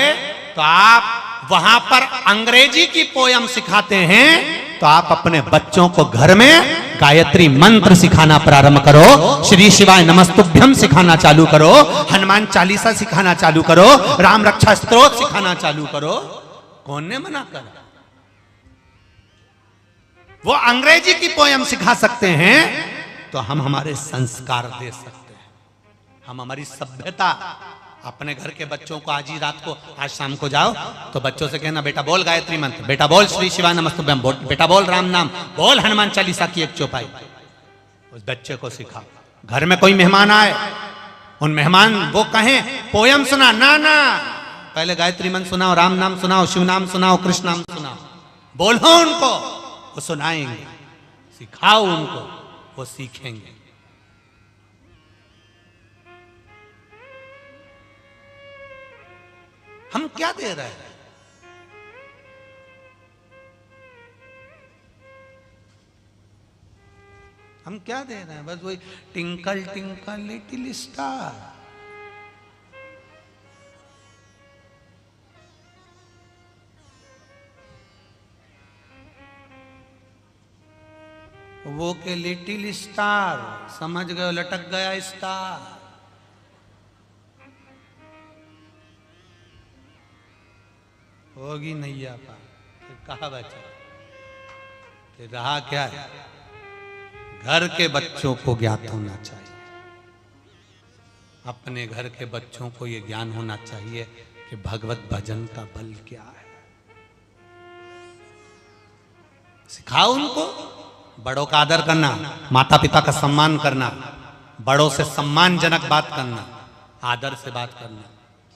तो आप वहां पर अंग्रेजी की पोयम सिखाते हैं तो आप अपने बच्चों को घर में गायत्री मंत्र सिखाना प्रारंभ करो, श्री शिवाय नमस्तुभ्यम सिखाना चालू करो, हनुमान चालीसा सिखाना चालू करो, राम रक्षा स्तोत्र सिखाना चालू करो। कौन ने मना करा? वो अंग्रेजी की पोयम सिखा सकते हैं तो हम हमारे संस्कार दे सकते हैं, हम हमारी सभ्यता। अपने घर के बच्चों को आज ही रात को, आज शाम को जाओ तो बच्चों से कहना बेटा बोल गायत्री मंत्र, बेटा बोल श्री शिवाय नमस्तुभ्यम, बेटा बोल राम नाम, बोल हनुमान चालीसा की एक चौपाई। उस बच्चे को सिखाओ। घर में कोई मेहमान आए, उन मेहमान वो कहें पोयम सुना, ना ना, पहले गायत्री मंत्र सुनाओ, राम नाम सुनाओ, शिव नाम सुनाओ, कृष्ण नाम सुनाओ, बोलो उनको, वो सुनाएंगे। सिखाओ उनको, वो सीखेंगे। हम क्या दे रहे हैं? हम क्या दे रहे हैं? बस वही टिंकल टिंकल लिटिल स्टार। वो के लिटिल स्टार, समझ गए, लटक गया स्टार। होगी नैया पार, फिर कहा बचा, फिर रहा क्या है? घर के बच्चों को ज्ञात होना चाहिए, अपने घर के बच्चों को ये ज्ञान होना चाहिए कि भगवत भजन का बल क्या है। सिखाओ उनको। बड़ों का आदर करना, माता पिता का सम्मान करना, बड़ों से सम्मानजनक बात करना, आदर से बात करना,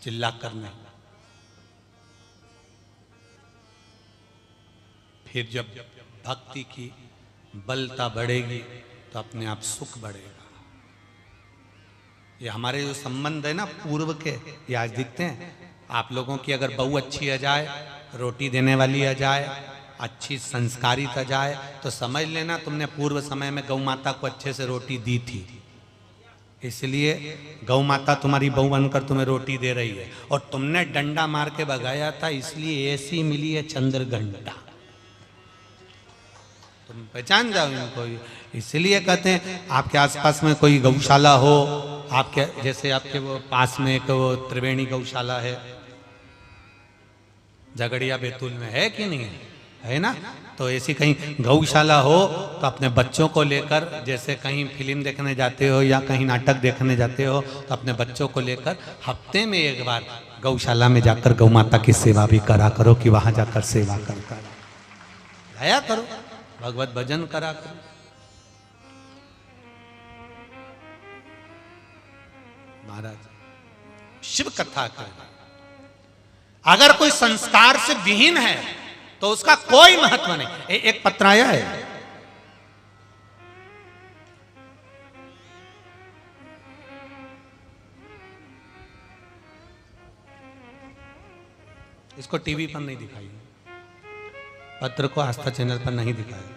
चिल्ला करना। फिर जब भक्ति की बलता बढ़ेगी तो अपने आप सुख बढ़ेगा। ये हमारे जो संबंध है ना पूर्व के, ये आज दिखते हैं। आप लोगों की अगर बहू अच्छी आ जाए, रोटी देने वाली आ जाए, अच्छी संस्कारित आ जाए, तो समझ लेना तुमने पूर्व समय में गौ माता को अच्छे से रोटी दी थी, इसलिए गौ माता तुम्हारी बहू बनकर तुम्हें रोटी दे रही है। और तुमने डंडा मार के भगाया था, इसलिए ऐसी मिली है चंद्रघंटा। तुम पहचान जाओ इनको। इसलिए कहते हैं आपके आसपास में कोई गौशाला हो, आपके जैसे आपके वो पास में एक वो त्रिवेणी गौशाला है, झगड़िया बैतूल में, है कि नहीं है ना? तो ऐसी कहीं गौशाला हो तो अपने बच्चों को लेकर, जैसे कहीं फिल्म देखने जाते हो या कहीं नाटक देखने जाते हो, तो अपने बच्चों को लेकर हफ्ते में एक बार गौशाला में जाकर गौ माता की सेवा भी करा करो, कि वहां जाकर सेवा कर आया करो, भगवत भजन करा करो। महाराज शिव कथा कर, अगर कोई संस्कार से विहीन है तो उसका कोई महत्व नहीं। एक पत्र आया है, इसको टीवी पर नहीं दिखाई, पत्र को आस्था चैनल पर नहीं दिखाया।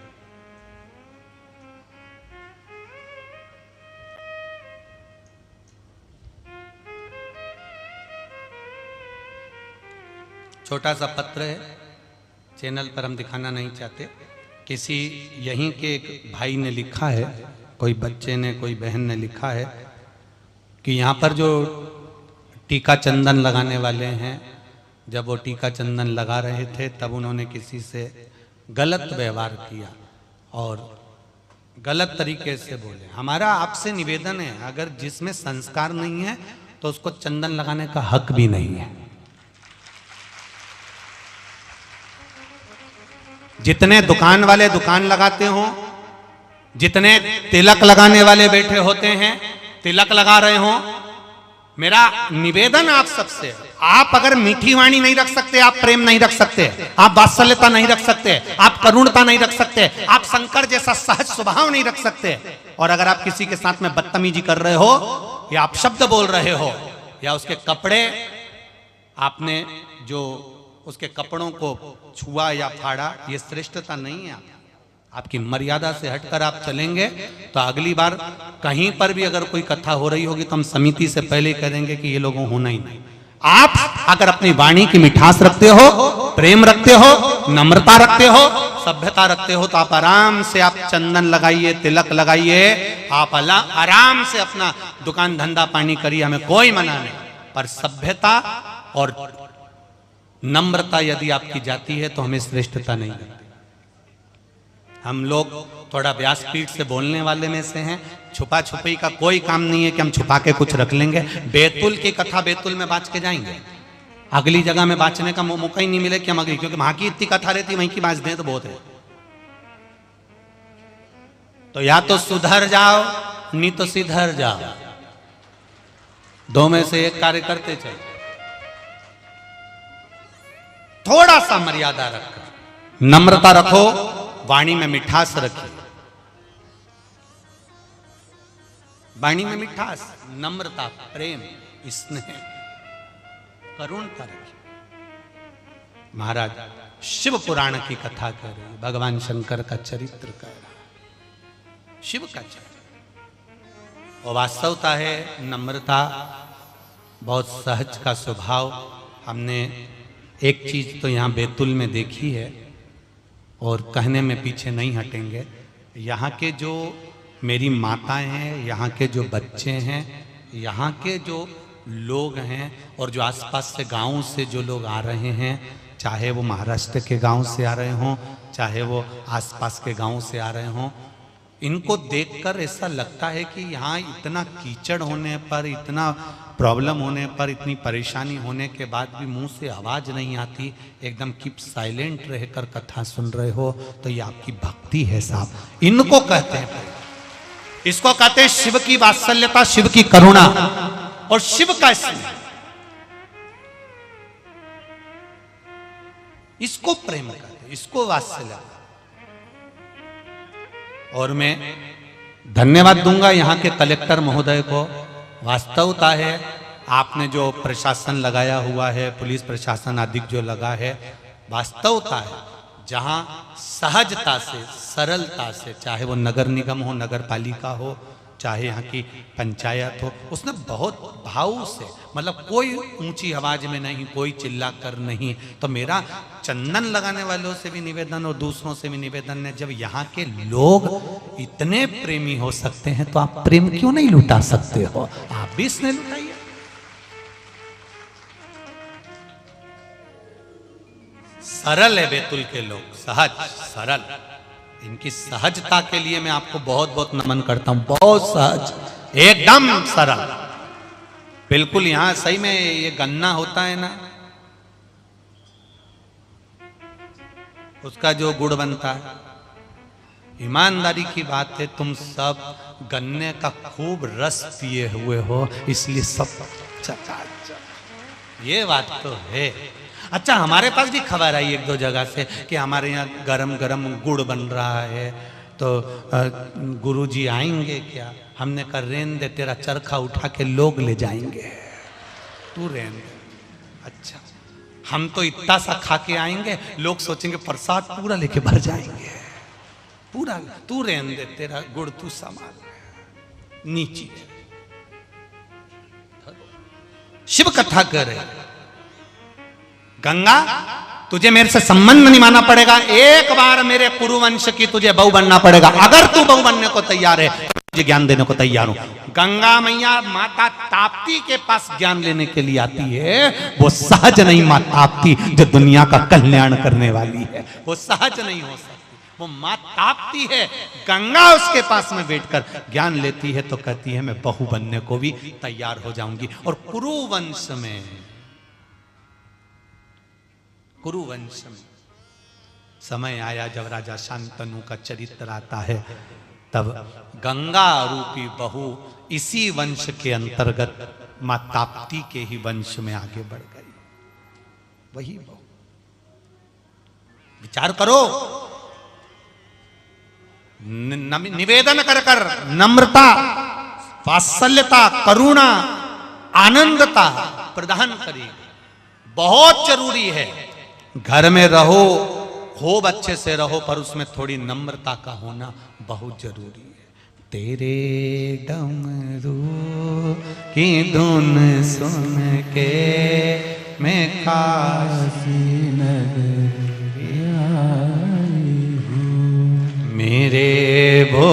छोटा सा पत्र है, चैनल पर हम दिखाना नहीं चाहते। किसी यहीं के एक भाई ने लिखा है, कोई बच्चे ने, कोई बहन ने लिखा है कि यहाँ पर जो टीका चंदन लगाने वाले हैं, जब वो टीका चंदन लगा रहे थे तब उन्होंने किसी से गलत व्यवहार किया और गलत तरीके से बोले। हमारा आपसे निवेदन है, अगर जिसमें संस्कार नहीं है तो उसको चंदन लगाने का हक भी नहीं है। जितने दुकान वाले दुकान लगाते हो, जितने तिलक लगाने वाले बैठे होते हैं, तिलक लगा रहे हो, मेरा निवेदन आप सबसे, आप अगर मीठी वाणी नहीं रख सकते, आप प्रेम नहीं रख सकते, आप वात्सल्यता नहीं रख सकते, आप करुणता नहीं रख सकते, आप शंकर जैसा सहज स्वभाव नहीं रख सकते, और अगर आप किसी के साथ में बदतमीजी कर रहे हो या आप शब्द बोल रहे हो या उसके कपड़े, आपने जो उसके कपड़ों को छुआ या फाड़ा, ये श्रेष्ठता नहीं है। आपकी मर्यादा से हटकर आप चलेंगे तो अगली बार कहीं पर भी अगर कोई कथा हो रही होगी तो हम समिति से पहले ही कह देंगे कि ये लोगों होना ही नहीं। आप अगर अपनी वाणी की मिठास रखते हो, प्रेम रखते हो, नम्रता रखते हो, सभ्यता रखते हो तो आप आराम से आप चंदन लगाइए, तिलक लगाइए, आप आराम से अपना दुकान धंधा पानी करिए, हमें कोई मना नहीं। पर सभ्यता और नम्रता यदि आपकी जाती है तो हमें श्रेष्ठता नहीं लगती। हम लोग थोड़ा व्यासपीठ से बोलने वाले में से हैं, छुपा छुपी का कोई काम नहीं है कि हम छुपा के कुछ रख लेंगे। बैतुल की कथा बैतुल में बाँच के जाएंगे, अगली जगह में बाँचने का मौका ही नहीं मिले कि हम अगली, क्योंकि वहां की इतनी कथा रहती वहीं की बाँच दें तो बहुत है। तो या तो सुधर जाओ नहीं तो सिधर जाओ, दो में से एक कार्य करते चलो। थोड़ा सा मर्यादा रखो, नम्रता रखो, वाणी में मिठास रखिए, वाणी में मिठास, नम्रता, प्रेम, स्नेह, करुणता रखिए। महाराज शिव पुराण की कथा कर रहे हैं, भगवान शंकर का चरित्र कर रहा है, शिव का चरित्र। और वास्तवता है नम्रता, बहुत सहज का स्वभाव। हमने एक चीज तो यहाँ बैतुल में देखी है और कहने में पीछे नहीं हटेंगे। यहाँ के जो मेरी माताएं हैं, यहाँ के जो बच्चे हैं, यहाँ के जो लोग हैं और जो आसपास से गाँव से जो लोग आ रहे हैं, चाहे वो महाराष्ट्र के गांव से आ रहे हों, चाहे वो आसपास के गांव से आ रहे हों, इनको देखकर ऐसा लगता है कि यहाँ इतना कीचड़ होने पर, इतना प्रॉब्लम होने पर, इतनी परेशानी होने के बाद भी मुंह से आवाज़ नहीं आती, एकदम कीप साइलेंट रहकर कथा सुन रहे हो, तो ये आपकी भक्ति है साहब। इनको कहते हैं, इसको कहते हैं शिव की वात्सल्यता, शिव की करुणा और शिव का स्नेह। इसको प्रेम कहते हैं, इसको वात्सल्य। और मैं धन्यवाद दूंगा यहाँ के कलेक्टर महोदय को। वास्तवता है आपने जो प्रशासन लगाया हुआ है, पुलिस प्रशासन आदि जो लगा है, वास्तवता है जहाँ सहजता से, सरलता से, चाहे वो नगर निगम हो, नगर पालिका हो, चाहे यहाँ की पंचायत हो, उसने बहुत भाव से, मतलब कोई ऊंची आवाज में नहीं, कोई चिल्ला कर नहीं। तो मेरा चंदन लगाने वालों से भी निवेदन और दूसरों से भी निवेदन है, जब यहाँ के लोग इतने प्रेमी हो सकते हैं तो आप प्रेम क्यों नहीं लुटा सकते हो? आप भी इसने लुटाइए। सरल है बैतुल के लोग, सहज सरल। इनकी सहजता के लिए मैं आपको बहुत बहुत नमन करता हूं। बहुत सहज, एकदम सरल, बिल्कुल। यहां सही में ये गन्ना होता है ना, उसका जो गुड़ बनता है, ईमानदारी की बात है, तुम सब गन्ने का खूब रस पिए हुए हो, इसलिए सब चकाचक। ये बात तो है। अच्छा, हमारे पास भी खबर आई एक दो जगह से कि हमारे यहाँ गरम गरम गुड़ बन रहा है, तो गुरुजी आएंगे क्या? हमने कहा रेन दे, तेरा चरखा उठा के लोग ले जाएंगे, तू रेन दे। अच्छा, हम तो इतना सा खा के आएंगे, लोग सोचेंगे प्रसाद पूरा लेके भर जाएंगे, पूरा। तू रेन दे, तेरा गुड़ तू संभाल। नीची शिव कथा कर रहे, गंगा तुझे मेरे से संबंध नहीं मानना पड़ेगा, एक बार मेरे कुरुवंश की तुझे बहू बनना पड़ेगा। अगर तू बहू बनने को तैयार है तो मुझे ज्ञान देने को तैयार हूं। गंगा मैया माता ताप्ती के पास ज्ञान लेने के लिए आती है, वो सहज नहीं मां ताप्ती जो दुनिया का कल्याण करने वाली है, वो सहज नहीं हो सकती। वो मां ताप्ती है, गंगा उसके पास में बैठकर ज्ञान लेती है तो कहती है मैं बहू बनने को भी तैयार हो जाऊंगी। और कुरुवंश में समय आया जब राजा शांतनु का चरित्र आता है, तब गंगा रूपी बहू इसी वंश के अंतर्गत मां ताप्ती के ही वंश में आगे बढ़ गई। वही बहू, विचार करो, निवेदन कर कर नम्रता, वात्सल्यता, करुणा, आनंदता प्रदान करिए। बहुत जरूरी है, घर में रहो, खूब अच्छे से रहो, पर उसमें थोड़ी नम्रता का होना बहुत जरूरी है। तेरे डमरू की धुन सुन के मैं काशी नगरी आई रे भो